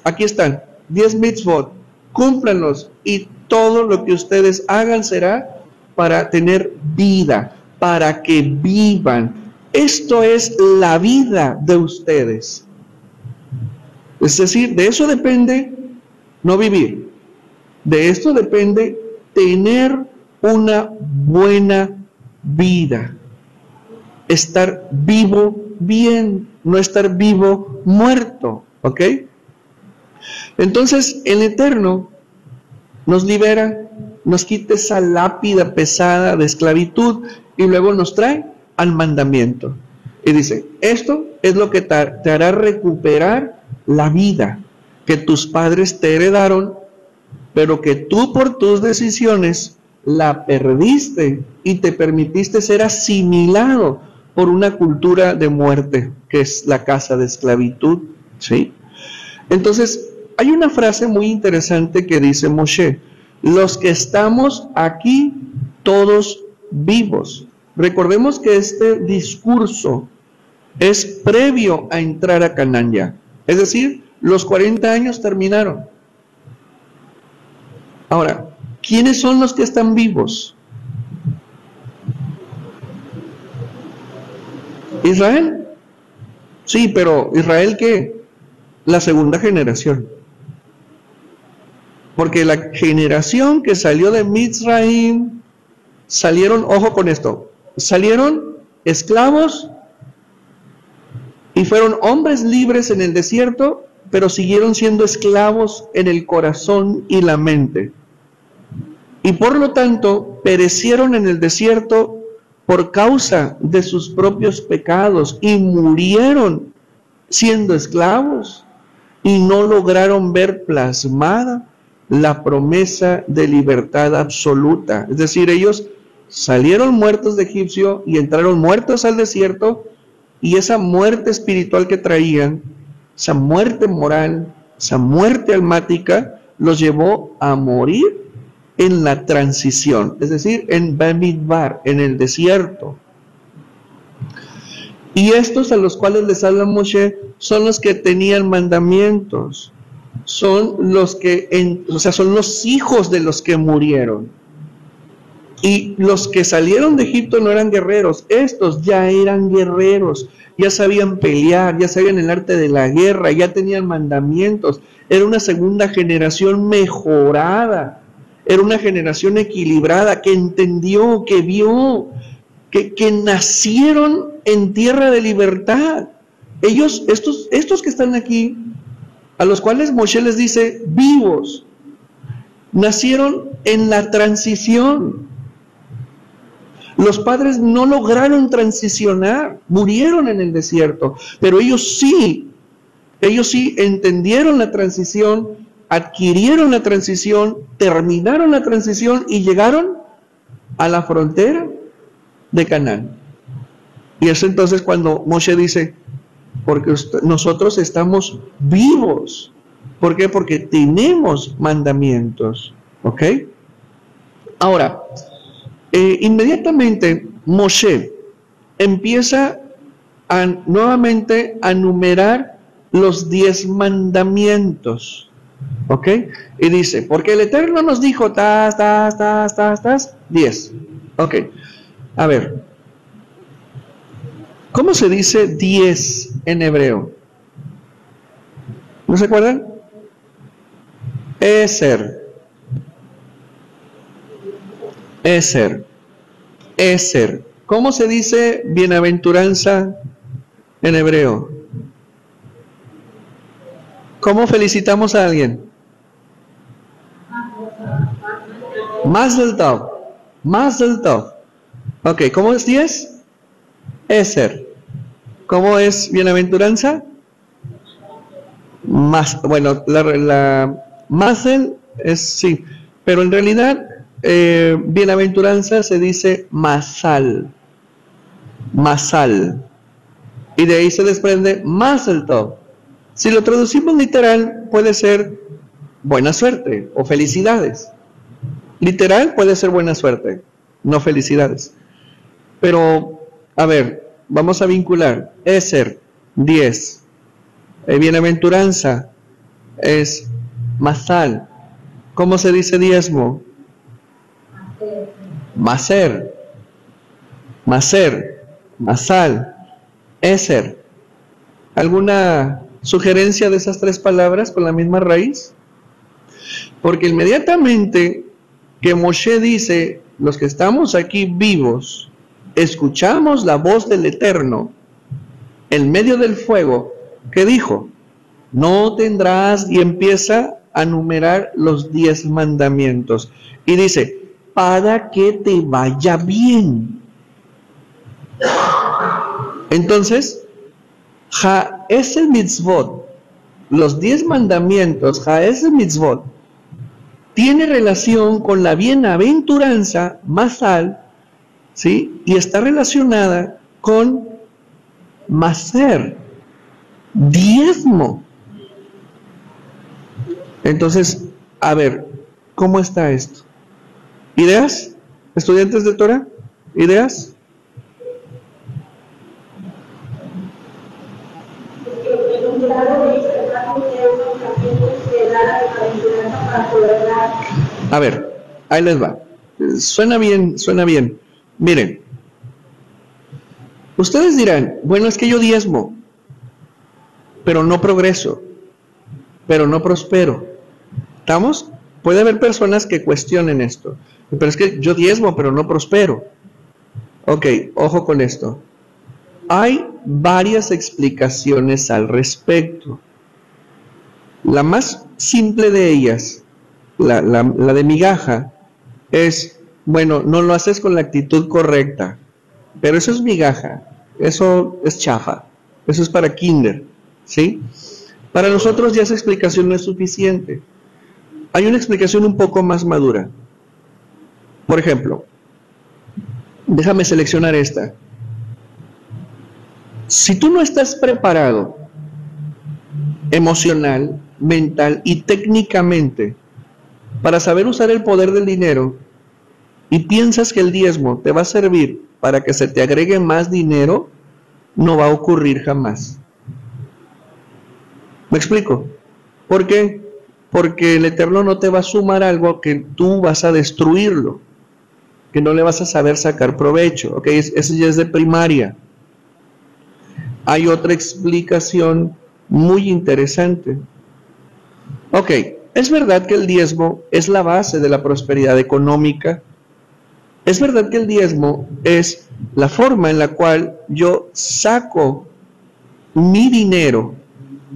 aquí están, 10 mitzvot, cúmplanlos, y todo lo que ustedes hagan será para tener vida, para que vivan. Esto es la vida de ustedes. Es decir, de eso depende no vivir. De esto depende tener una buena vida. Estar vivo bien, no estar vivo muerto. ¿Ok? Entonces el Eterno nos libera, nos quita esa lápida pesada de esclavitud y luego nos trae al mandamiento. Y dice: esto es lo que te hará recuperar la vida que tus padres te heredaron, pero que tú por tus decisiones la perdiste y te permitiste ser asimilado por una cultura de muerte, que es la casa de esclavitud. ¿Sí? Entonces, hay una frase muy interesante que dice Moshe: los que estamos aquí, todos vivos. Recordemos que este discurso es previo a entrar a Canaán ya. Es decir, los 40 años terminaron. Ahora, ¿quiénes son los que están vivos? ¿Israel? Sí, pero ¿Israel qué? La segunda generación. Porque la generación que salió de Misraim, salieron, ojo con esto, salieron esclavos y fueron hombres libres en el desierto, pero siguieron siendo esclavos en el corazón y la mente. Y por lo tanto, perecieron en el desierto por causa de sus propios pecados y murieron siendo esclavos y no lograron ver plasmada la promesa de libertad absoluta. Es decir, ellos salieron muertos de Egipcio y entraron muertos al desierto, y esa muerte espiritual que traían, esa muerte moral, esa muerte almática, los llevó a morir en la transición, es decir, en Bamidbar, en el desierto. Y estos a los cuales les habla Moshe son los que tenían mandamientos, son los que, son los hijos de los que murieron. Y los que salieron de Egipto no eran guerreros, estos ya eran guerreros, ya sabían pelear, ya sabían el arte de la guerra, ya tenían mandamientos. Era una segunda generación mejorada, era una generación equilibrada, que entendió, que vio, que nacieron en tierra de libertad. Ellos, estos que están aquí, a los cuales Moshe les dice vivos, nacieron en la transición. Los padres no lograron transicionar, murieron en el desierto, pero ellos sí entendieron la transición, adquirieron la transición, terminaron la transición y llegaron a la frontera de Canaán. Y es entonces cuando Moshe dice, porque nosotros estamos vivos. ¿Por qué? Porque tenemos mandamientos. ¿Ok? Ahora, inmediatamente Moshe empieza nuevamente a numerar los 10 mandamientos. ¿Ok? Y dice, porque el Eterno nos dijo, 10. Ok. A ver, ¿cómo se dice 10 en hebreo? ¿No se acuerdan? Eser. ¿Cómo se dice bienaventuranza en hebreo? ¿Cómo felicitamos a alguien? Mazel tov. Mazel tov. Ok, ¿cómo es 10? Eser. ¿Cómo es bienaventuranza? Bueno, la Mazel es sí, pero en realidad bienaventuranza se dice Masal. Masal. Y de ahí se desprende Mazel tov. Si lo traducimos literal, puede ser buena suerte o felicidades. Literal puede ser buena suerte, no felicidades. Pero, a ver, vamos a vincular. Eser, 10. Bienaventuranza es Masal. ¿Cómo se dice diezmo? Maser. Maser. Masal. Eser. ¿Alguna sugerencia de esas 3 palabras con la misma raíz? Porque inmediatamente que Moshe dice, los que estamos aquí vivos, escuchamos la voz del Eterno en medio del fuego, ¿qué dijo? No tendrás, y empieza a numerar los 10 mandamientos. Y dice, para que te vaya bien. Entonces, Ha'esed Mitzvot, los 10 mandamientos, Ha'esed Mitzvot, tiene relación con la bienaventuranza, Masal, ¿sí? Y está relacionada con Maser, diezmo. Entonces, a ver, ¿cómo está esto? ¿Ideas? ¿Estudiantes de Torah? ¿Ideas? A ver, ahí les va. Suena bien, suena bien. Miren, ustedes dirán, bueno, es que yo diezmo, pero no progreso, pero no prospero. ¿Estamos? Puede haber personas que cuestionen esto, pero es que yo diezmo, pero no prospero. Ok, ojo con esto. Hay varias explicaciones al respecto. La más simple de ellas, la de migaja, es, bueno, no lo haces con la actitud correcta, pero eso es migaja, eso es chafa, eso es para kinder, ¿sí? Para nosotros ya esa explicación no es suficiente. Hay una explicación un poco más madura. Por ejemplo, déjame seleccionar esta. Si tú no estás preparado emocional, mental y técnicamente para saber usar el poder del dinero y piensas que el diezmo te va a servir para que se te agregue más dinero, no va a ocurrir jamás. ¿Me explico? ¿Por qué? Porque el Eterno no te va a sumar algo que tú vas a destruirlo, que no le vas a saber sacar provecho. ¿Ok? Eso ya es de primaria. Hay otra explicación muy interesante. Ok, es verdad que el diezmo es la base de la prosperidad económica. Es verdad que el diezmo es la forma en la cual yo saco mi dinero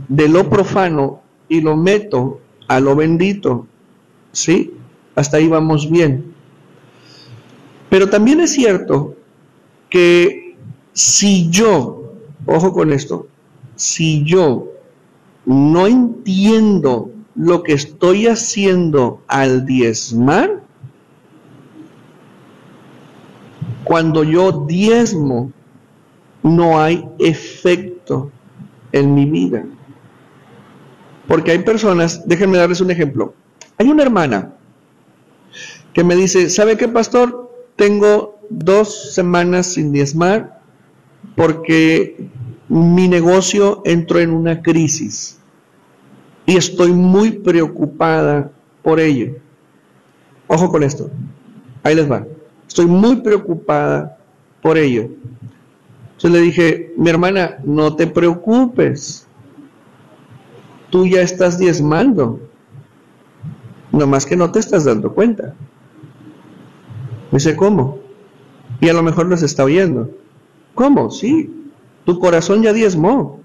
de lo profano y lo meto a lo bendito. ¿Sí? Hasta ahí vamos bien. Pero también es cierto que si yo, ojo con esto, si yo no entiendo lo que estoy haciendo al diezmar, cuando yo diezmo, no hay efecto en mi vida. Porque hay personas, déjenme darles un ejemplo. Hay una hermana que me dice, ¿sabe qué, pastor? Tengo 2 semanas sin diezmar porque mi negocio entró en una crisis y estoy muy preocupada por ello. Ojo con esto, ahí les va. Estoy muy preocupada por ello. Entonces le dije, mi hermana, no te preocupes. Tú ya estás diezmando. Nomás que no te estás dando cuenta. Me dice, ¿cómo? Y a lo mejor nos está oyendo. ¿Cómo? Sí, tu corazón ya diezmó.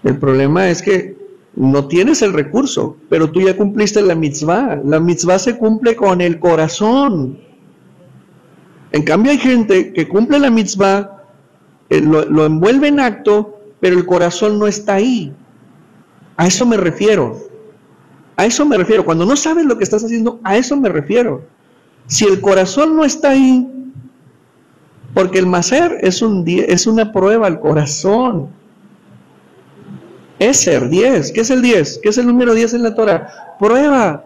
El problema es que no tienes el recurso, pero tú ya cumpliste la mitzvah. La mitzvah se cumple con el corazón. En cambio hay gente que cumple la mitzvah, lo envuelve en acto, pero el corazón no está ahí. A eso me refiero. A eso me refiero. Cuando no sabes lo que estás haciendo, a eso me refiero. Si el corazón no está ahí, porque el maser es una prueba al corazón. Eser, 10. ¿Qué es el 10? ¿Qué es el número 10 en la Torah? Prueba.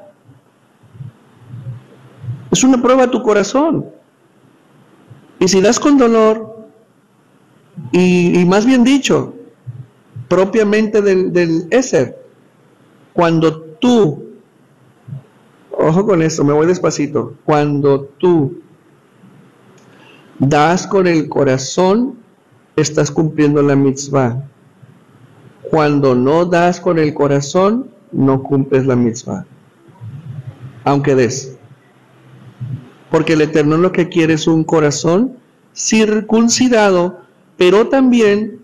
Es una prueba a tu corazón. Y si das con dolor, y más bien dicho, propiamente del Eser, cuando tú, ojo con esto, me voy despacito, cuando tú das con el corazón, estás cumpliendo la mitzvah. Cuando no das con el corazón, no cumples la mitzvah. Aunque des. Porque el Eterno lo que quiere es un corazón circuncidado, pero también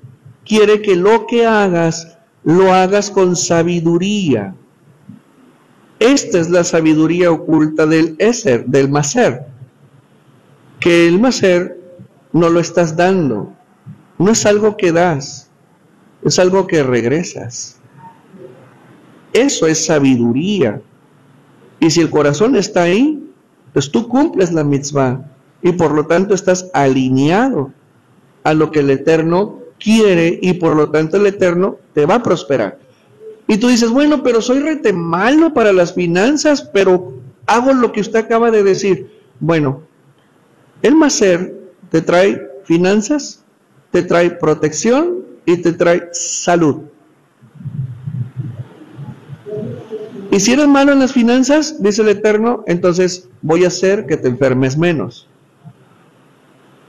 quiere que lo que hagas, lo hagas con sabiduría. Esta es la sabiduría oculta del Eser, del Maser. Que el Maser no lo estás dando. No es algo que das, es algo que regresas. Eso es sabiduría. Y si el corazón está ahí, pues tú cumples la mitzvah y por lo tanto estás alineado a lo que el Eterno quiere y por lo tanto el Eterno te va a prosperar. Y tú dices, bueno, pero soy rete malo para las finanzas, pero hago lo que usted acaba de decir. Bueno, el Maser te trae finanzas, te trae protección y te trae salud. Y si eres malo en las finanzas, dice el Eterno, entonces voy a hacer que te enfermes menos.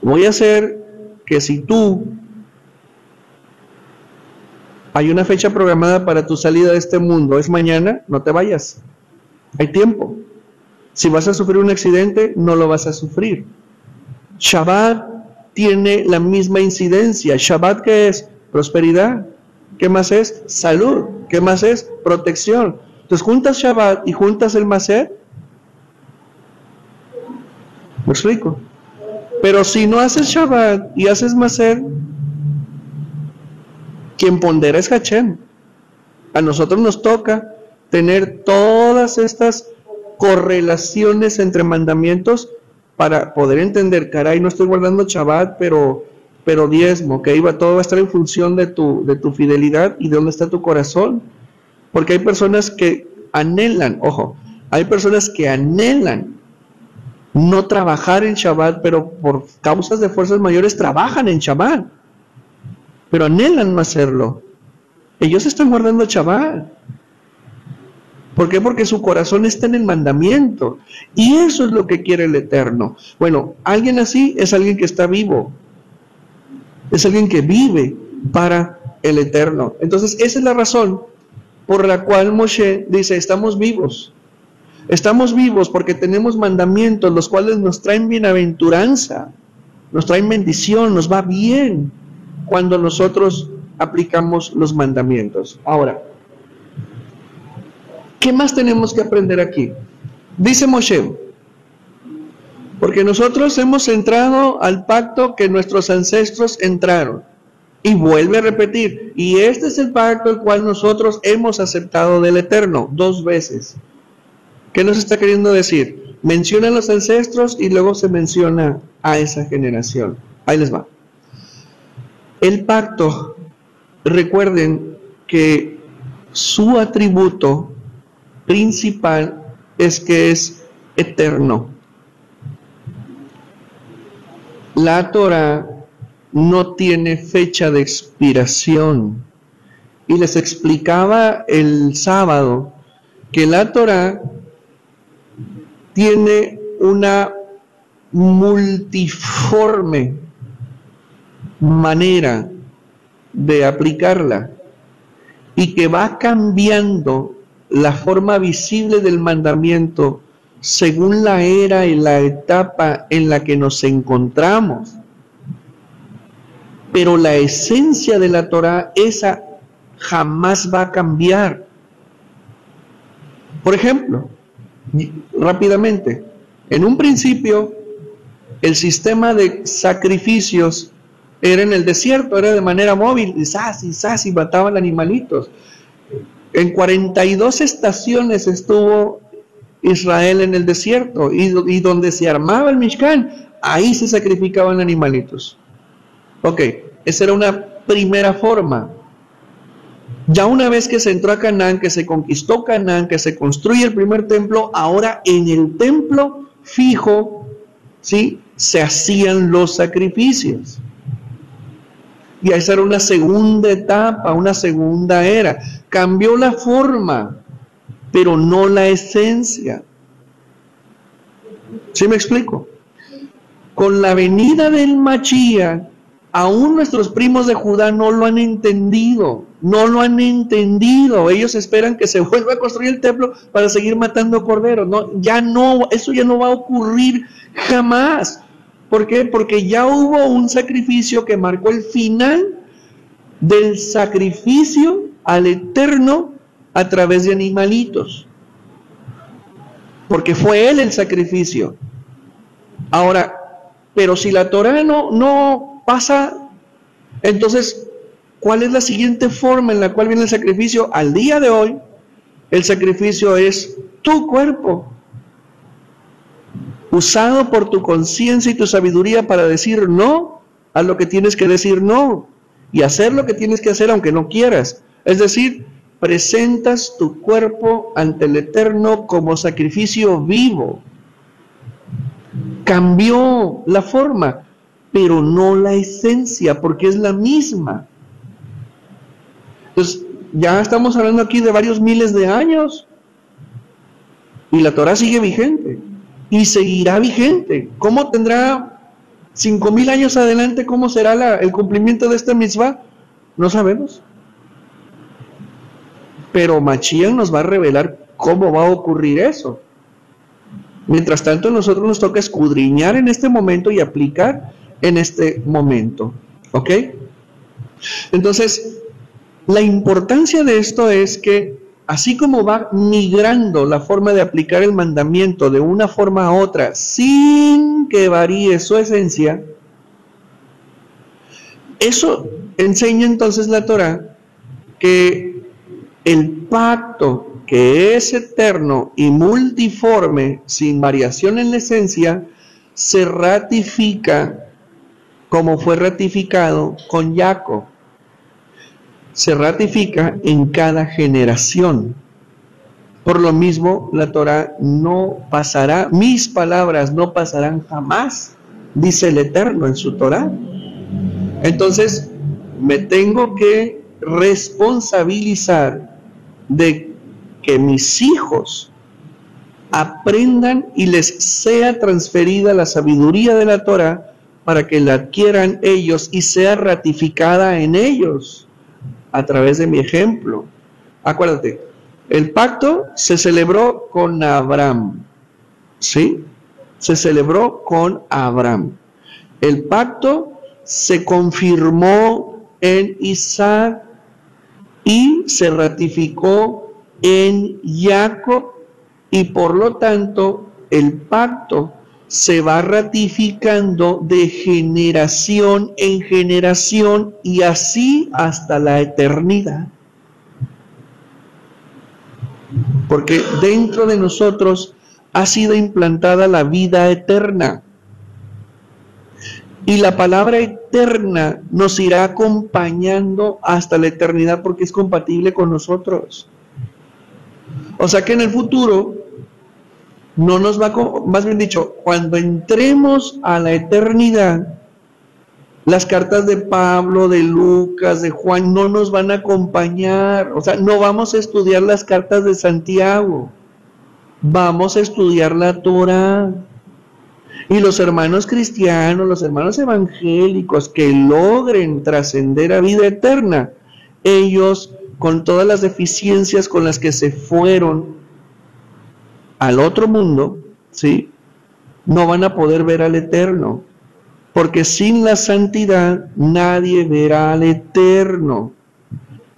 Voy a hacer que si tú hay una fecha programada para tu salida de este mundo, es mañana, no te vayas. Hay tiempo. Si vas a sufrir un accidente, no lo vas a sufrir. Shabbat tiene la misma incidencia. Shabbat, ¿qué es? Prosperidad. ¿Qué más es? Salud. ¿Qué más es? Protección. Entonces juntas Shabbat y juntas el Maser. ¿Me explico? Pero si no haces Shabbat y haces Maser, quien pondera es Hashem. A nosotros nos toca tener todas estas correlaciones entre mandamientos para poder entender, caray, no estoy guardando Shabbat, pero diezmo, que todo va a estar en función de tu fidelidad y de dónde está tu corazón. Porque hay personas que anhelan, ojo, hay personas que anhelan no trabajar en Shabbat, pero por causas de fuerzas mayores trabajan en Shabbat, pero anhelan no hacerlo. Ellos están guardando Shabbat. ¿Por qué? Porque su corazón está en el mandamiento. Y eso es lo que quiere el Eterno. Bueno, alguien así es alguien que está vivo. Es alguien que vive para el Eterno. Entonces, esa es la razón por la cual Moshe dice, estamos vivos. Estamos vivos porque tenemos mandamientos, los cuales nos traen bienaventuranza, nos traen bendición, nos va bien cuando nosotros aplicamos los mandamientos. Ahora, ¿qué más tenemos que aprender aquí? Dice Moshe, porque nosotros hemos entrado al pacto que nuestros ancestros entraron. Y vuelve a repetir, y este es el pacto el cual nosotros hemos aceptado del Eterno, 2 veces. ¿Qué nos está queriendo decir? Menciona a los ancestros y luego se menciona a esa generación. Ahí les va. El pacto, recuerden que su atributo principal es que es eterno. La Torah no tiene fecha de expiración. Y les explicaba el sábado que la Torah tiene una multiforme manera de aplicarla y que va cambiando la forma visible del mandamiento según la era y la etapa en la que nos encontramos. Pero la esencia de la Torah, esa jamás va a cambiar. Por ejemplo, rápidamente, en un principio, el sistema de sacrificios era en el desierto, era de manera móvil, y mataban animalitos. En 42 estaciones estuvo Israel en el desierto, y donde se armaba el Mishkan, ahí se sacrificaban animalitos. Ok, esa era una primera forma. Ya una vez que se entró a Canaán, que se conquistó Canaán, que se construye el primer templo, ahora en el templo fijo, ¿sí?, se hacían los sacrificios. Y esa era una segunda etapa, una segunda era. Cambió la forma, pero no la esencia. ¿Sí me explico? Con la venida del Mashiach, aún nuestros primos de Judá no lo han entendido, Ellos esperan que se vuelva a construir el templo para seguir matando corderos. Eso ya no va a ocurrir jamás. ¿Por qué? Porque ya hubo un sacrificio que marcó el final del sacrificio al Eterno a través de animalitos. Porque fue Él el sacrificio. Ahora, pero si la Torah no pasa, entonces, ¿cuál es la siguiente forma en la cual viene el sacrificio? Al día de hoy, el sacrificio es tu cuerpo, usado por tu conciencia y tu sabiduría para decir no a lo que tienes que decir no, y hacer lo que tienes que hacer aunque no quieras. Es decir, presentas tu cuerpo ante el Eterno como sacrificio vivo. Cambió la forma, pero no la esencia, porque es la misma. Entonces, ya estamos hablando aquí de varios miles de años, y la Torah sigue vigente, y seguirá vigente. ¿Cómo tendrá 5,000 años adelante? ¿Cómo será el cumplimiento de esta mitzvah? No sabemos. Pero Mashiach nos va a revelar cómo va a ocurrir eso. Mientras tanto, a nosotros nos toca escudriñar en este momento y aplicar en este momento. ¿Ok? Entonces, la importancia de esto es que, así como va migrando la forma de aplicar el mandamiento de una forma a otra, sin que varíe su esencia, eso enseña entonces la Torah que el pacto que es eterno y multiforme, sin variación en la esencia, se ratifica como fue ratificado con Jacob. Se ratifica en cada generación. Por lo mismo, la Torah no pasará, mis palabras no pasarán jamás, dice el Eterno en su Torah. Entonces, me tengo que responsabilizar de que mis hijos aprendan y les sea transferida la sabiduría de la Torah para que la adquieran ellos y sea ratificada en ellos a través de mi ejemplo. Acuérdate, el pacto se celebró con Abraham, ¿sí? Se celebró con Abraham. El pacto se confirmó en Isaac y se ratificó en Jacob, y por lo tanto el pacto se va ratificando de generación en generación y así hasta la eternidad. Porque dentro de nosotros ha sido implantada la vida eterna. Y la palabra eterna nos irá acompañando hasta la eternidad porque es compatible con nosotros. O sea que en el futuro no nos va, más bien dicho, cuando entremos a la eternidad, las cartas de Pablo, de Lucas, de Juan no nos van a acompañar. O sea, no vamos a estudiar las cartas de Santiago, vamos a estudiar la Torah. Y los hermanos cristianos, los hermanos evangélicos que logren trascender a vida eterna, ellos con todas las deficiencias con las que se fueron al otro mundo, ¿sí?, no van a poder ver al Eterno, porque sin la santidad nadie verá al Eterno.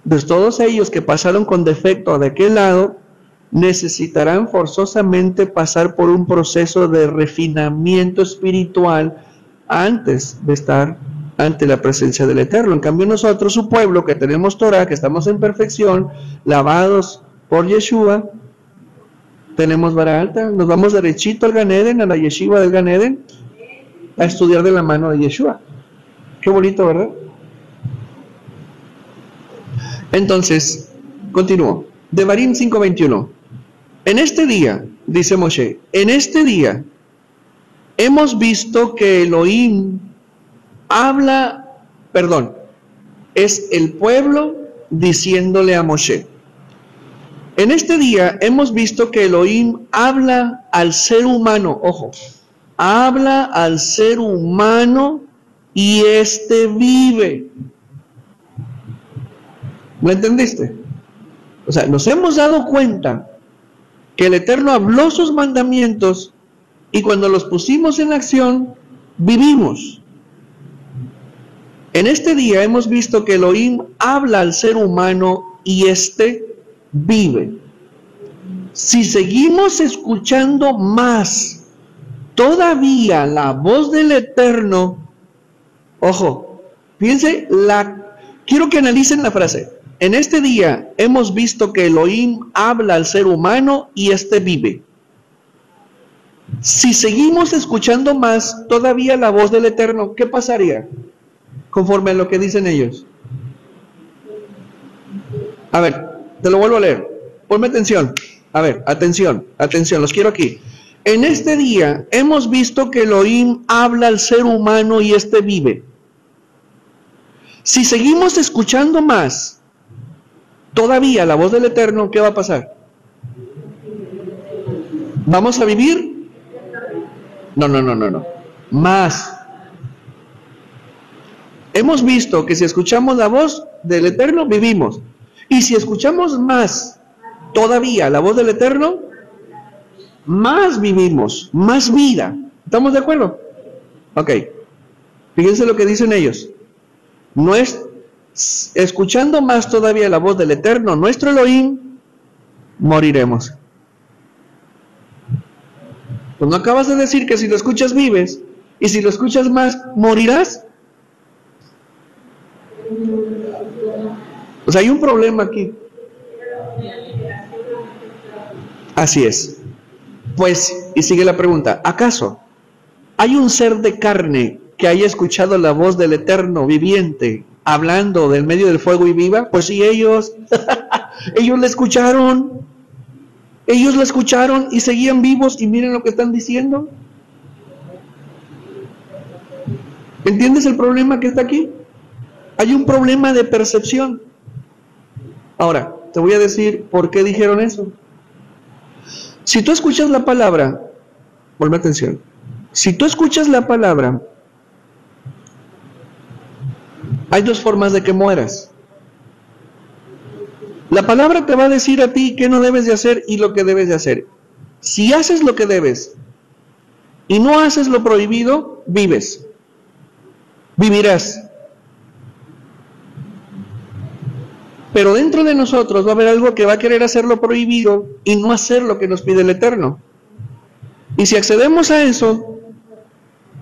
Pues todos ellos que pasaron con defecto de aquel lado, necesitarán forzosamente pasar por un proceso de refinamiento espiritual antes de estar ante la presencia del Eterno. En cambio nosotros, su pueblo, que tenemos Torah, que estamos en perfección, lavados por Yeshua, tenemos vara alta, nos vamos derechito al Gan Eden, a la yeshiva del Gan Eden, a estudiar de la mano de Yeshua. Qué bonito, ¿verdad? Entonces, continúo. Devarim 5:21. En este día, dice Moshe, en este día hemos visto que Elohim es el pueblo diciéndole a Moshe. En este día hemos visto que Elohim habla al ser humano, ojo, habla al ser humano y éste vive. ¿Lo entendiste? O sea, nos hemos dado cuenta que el Eterno habló sus mandamientos y cuando los pusimos en acción, vivimos. En este día hemos visto que Elohim habla al ser humano y éste vive. Si seguimos escuchando más todavía la voz del Eterno, ojo, fíjense, quiero que analicen la frase. En este día hemos visto que Elohim habla al ser humano y éste vive. Si seguimos escuchando más todavía la voz del Eterno, ¿qué pasaría? Conforme a lo que dicen ellos. A ver, te lo vuelvo a leer. Ponme atención. A ver, atención, los quiero aquí. En este día hemos visto que Elohim habla al ser humano y éste vive. Si seguimos escuchando más todavía la voz del Eterno, ¿qué va a pasar? ¿Vamos a vivir? No. Más. Hemos visto que si escuchamos la voz del Eterno, vivimos. Y si escuchamos más todavía la voz del Eterno, más vivimos, más vida. ¿Estamos de acuerdo? Ok. Fíjense lo que dicen ellos. No es escuchando más todavía la voz del Eterno, nuestro Elohim, moriremos. Pues no acabas de decir que si lo escuchas vives, y si lo escuchas más, morirás. O sea, hay un problema aquí. Así es. Pues, y sigue la pregunta, ¿acaso hay un ser de carne que haya escuchado la voz del Eterno viviente hablando del medio del fuego y viva? Pues sí, ellos, ellos la escucharon y seguían vivos y miren lo que están diciendo. ¿Entiendes el problema que está aquí? Hay un problema de percepción. Ahora, te voy a decir por qué dijeron eso. Si tú escuchas la palabra, ponme atención, si tú escuchas la palabra, hay dos formas de que mueras. La palabra te va a decir a ti qué no debes de hacer y lo que debes de hacer. Si haces lo que debes y no haces lo prohibido, vives. Vivirás. Pero dentro de nosotros va a haber algo que va a querer hacer lo prohibido y no hacer lo que nos pide el Eterno. Y si accedemos a eso,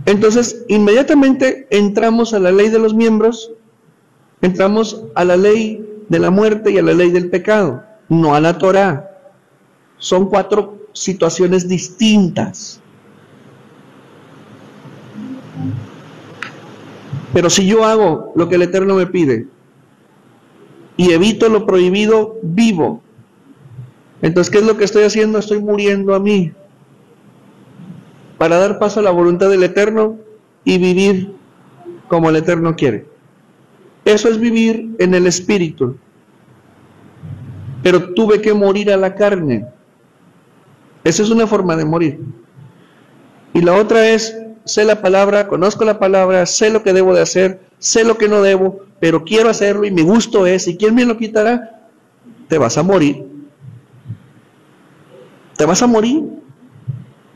entonces inmediatamente entramos a la ley de los miembros, entramos a la ley de la muerte y a la ley del pecado, no a la Torá. Son 4 situaciones distintas. Pero si yo hago lo que el Eterno me pide y evito lo prohibido, vivo. Entonces, ¿qué es lo que estoy haciendo? Estoy muriendo a mí para dar paso a la voluntad del Eterno y vivir como el Eterno quiere. Eso es vivir en el Espíritu. Pero tuve que morir a la carne. Esa es una forma de morir. Y la otra es, sé la palabra, conozco la palabra, sé lo que debo de hacer, sé lo que no debo, pero quiero hacerlo y mi gusto es, ¿y quién me lo quitará? Te vas a morir. Te vas a morir.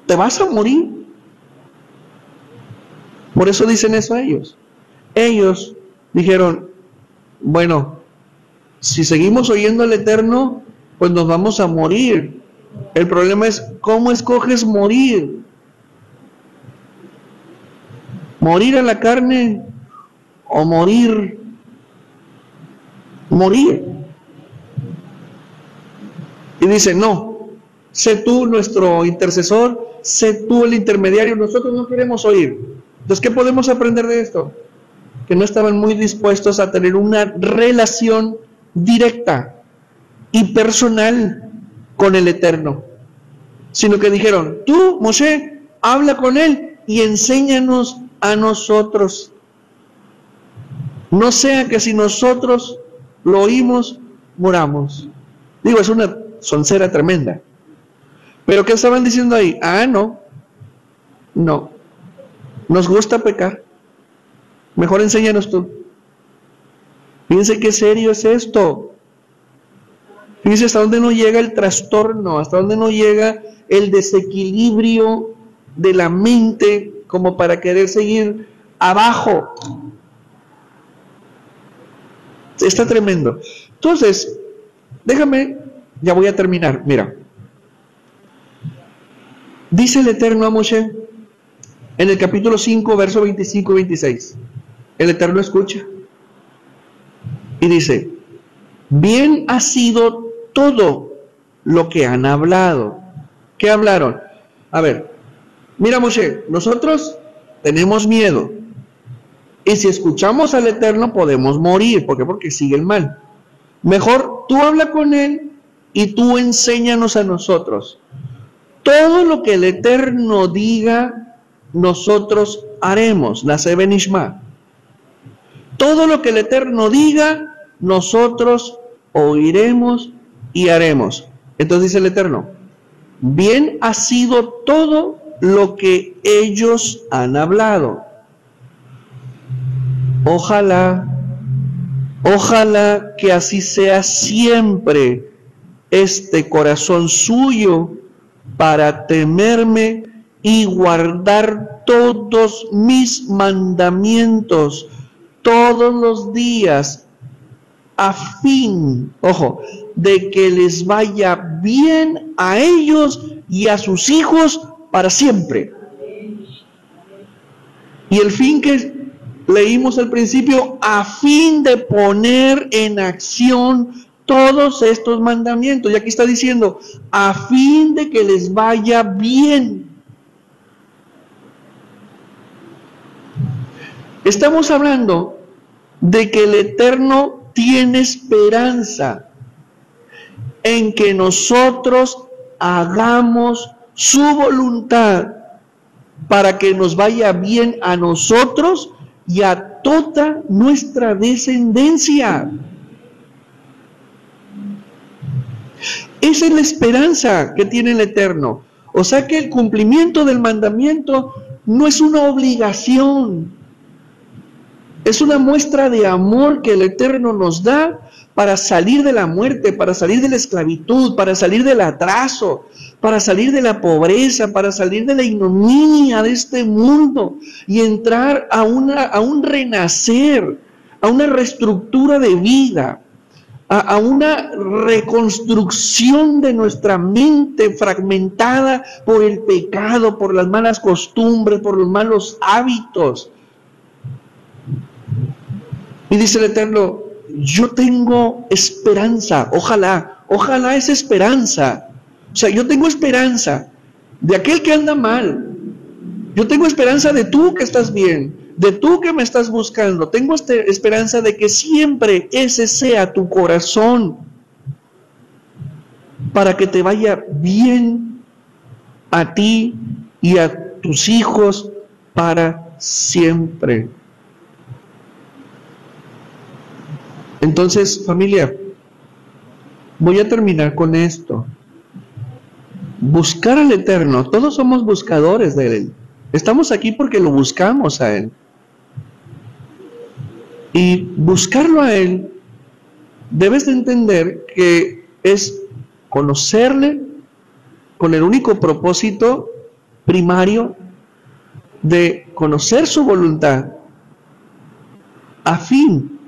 Te vas a morir. Por eso dicen eso ellos. Ellos dijeron, bueno, si seguimos oyendo al Eterno, pues nos vamos a morir. El problema es, ¿cómo escoges morir? ¿Morir a la carne o morir? Morir. Y dice, no, sé tú nuestro intercesor, sé tú el intermediario, nosotros no queremos oír. Entonces, ¿qué podemos aprender de esto? Que no estaban muy dispuestos a tener una relación directa y personal con el Eterno, sino que dijeron, tú, Moshe, habla con él y enséñanos a nosotros. No sea que si nosotros lo oímos, moramos. Digo, es una soncera tremenda. Pero ¿qué estaban diciendo ahí? Ah, no. Nos gusta pecar. Mejor enséñanos tú. Fíjense qué serio es esto. Fíjense hasta dónde no llega el trastorno, hasta dónde no llega el desequilibrio de la mente como para querer seguir abajo. Está tremendo. Entonces, déjame, ya voy a terminar. Mira, dice el Eterno a Moshe en el capítulo 5, verso 25 y 26. El Eterno escucha y dice, bien ha sido todo lo que han hablado. ¿Qué hablaron? A ver, mira Moshe, nosotros tenemos miedo. Y si escuchamos al Eterno podemos morir. ¿Por qué? Porque sigue el mal. Mejor tú habla con él y tú enséñanos a nosotros. Todo lo que el Eterno diga, nosotros haremos. La Sebenishma. Todo lo que el Eterno diga, nosotros oiremos y haremos. Entonces dice el Eterno, bien ha sido todo lo que ellos han hablado. Ojalá que así sea siempre este corazón suyo para temerme y guardar todos mis mandamientos todos los días a fin, de que les vaya bien a ellos y a sus hijos para siempre. Y el fin que leímos al principio, a fin de poner en acción todos estos mandamientos. Y aquí está diciendo, a fin de que les vaya bien. Estamos hablando de que el Eterno tiene esperanza en que nosotros hagamos su voluntad para que nos vaya bien a nosotros y a toda nuestra descendencia. Esa es la esperanza que tiene el Eterno. O sea que el cumplimiento del mandamiento no es una obligación, es una muestra de amor que el Eterno nos da para salir de la muerte, para salir de la esclavitud, para salir del atraso, para salir de la pobreza, para salir de la ignominia de este mundo y entrar a un renacer, a una reestructura de vida, a una reconstrucción de nuestra mente fragmentada por el pecado, por las malas costumbres, por los malos hábitos. Y dice el Eterno, yo tengo esperanza, ojalá esa esperanza. O sea, yo tengo esperanza de aquel que anda mal. Yo tengo esperanza de tú que estás bien, de tú que me estás buscando. Tengo esperanza de que siempre ese sea tu corazón, para que te vaya bien a ti y a tus hijos para siempre. Entonces, familia, voy a terminar con esto. Buscar al Eterno, todos somos buscadores de Él. Estamos aquí porque lo buscamos a Él. Y buscarlo a Él, debes de entender que es conocerle con el único propósito primario de conocer su voluntad a fin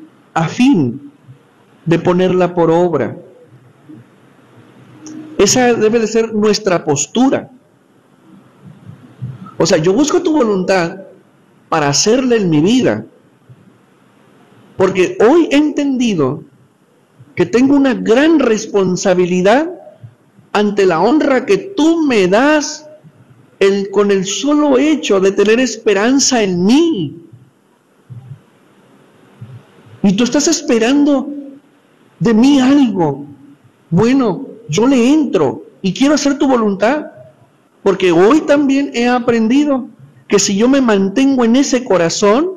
de ponerla por obra. Esa debe de ser nuestra postura. O sea, yo busco tu voluntad para hacerla en mi vida, porque hoy he entendido que tengo una gran responsabilidad ante la honra que tú me das con el solo hecho de tener esperanza en mí. Y tú estás esperando de mí algo. Bueno, yo le entro y quiero hacer tu voluntad, porque hoy también he aprendido que si yo me mantengo en ese corazón,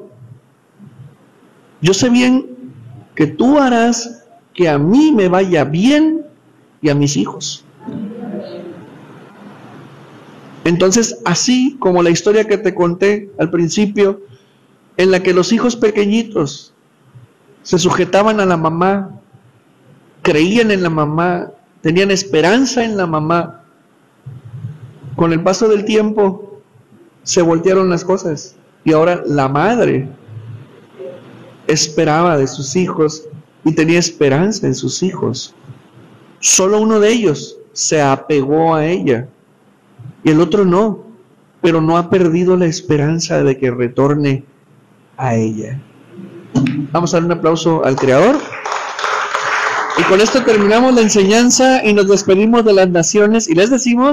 yo sé bien que tú harás que a mí me vaya bien y a mis hijos. Entonces, así como la historia que te conté al principio, en la que los hijos pequeñitos se sujetaban a la mamá, creían en la mamá, tenían esperanza en la mamá. Con el paso del tiempo se voltearon las cosas y ahora la madre esperaba de sus hijos y tenía esperanza en sus hijos. Solo uno de ellos se apegó a ella y el otro no, pero no ha perdido la esperanza de que retorne a ella. Vamos a dar un aplauso al Creador. Y con esto terminamos la enseñanza y nos despedimos de las naciones y les decimos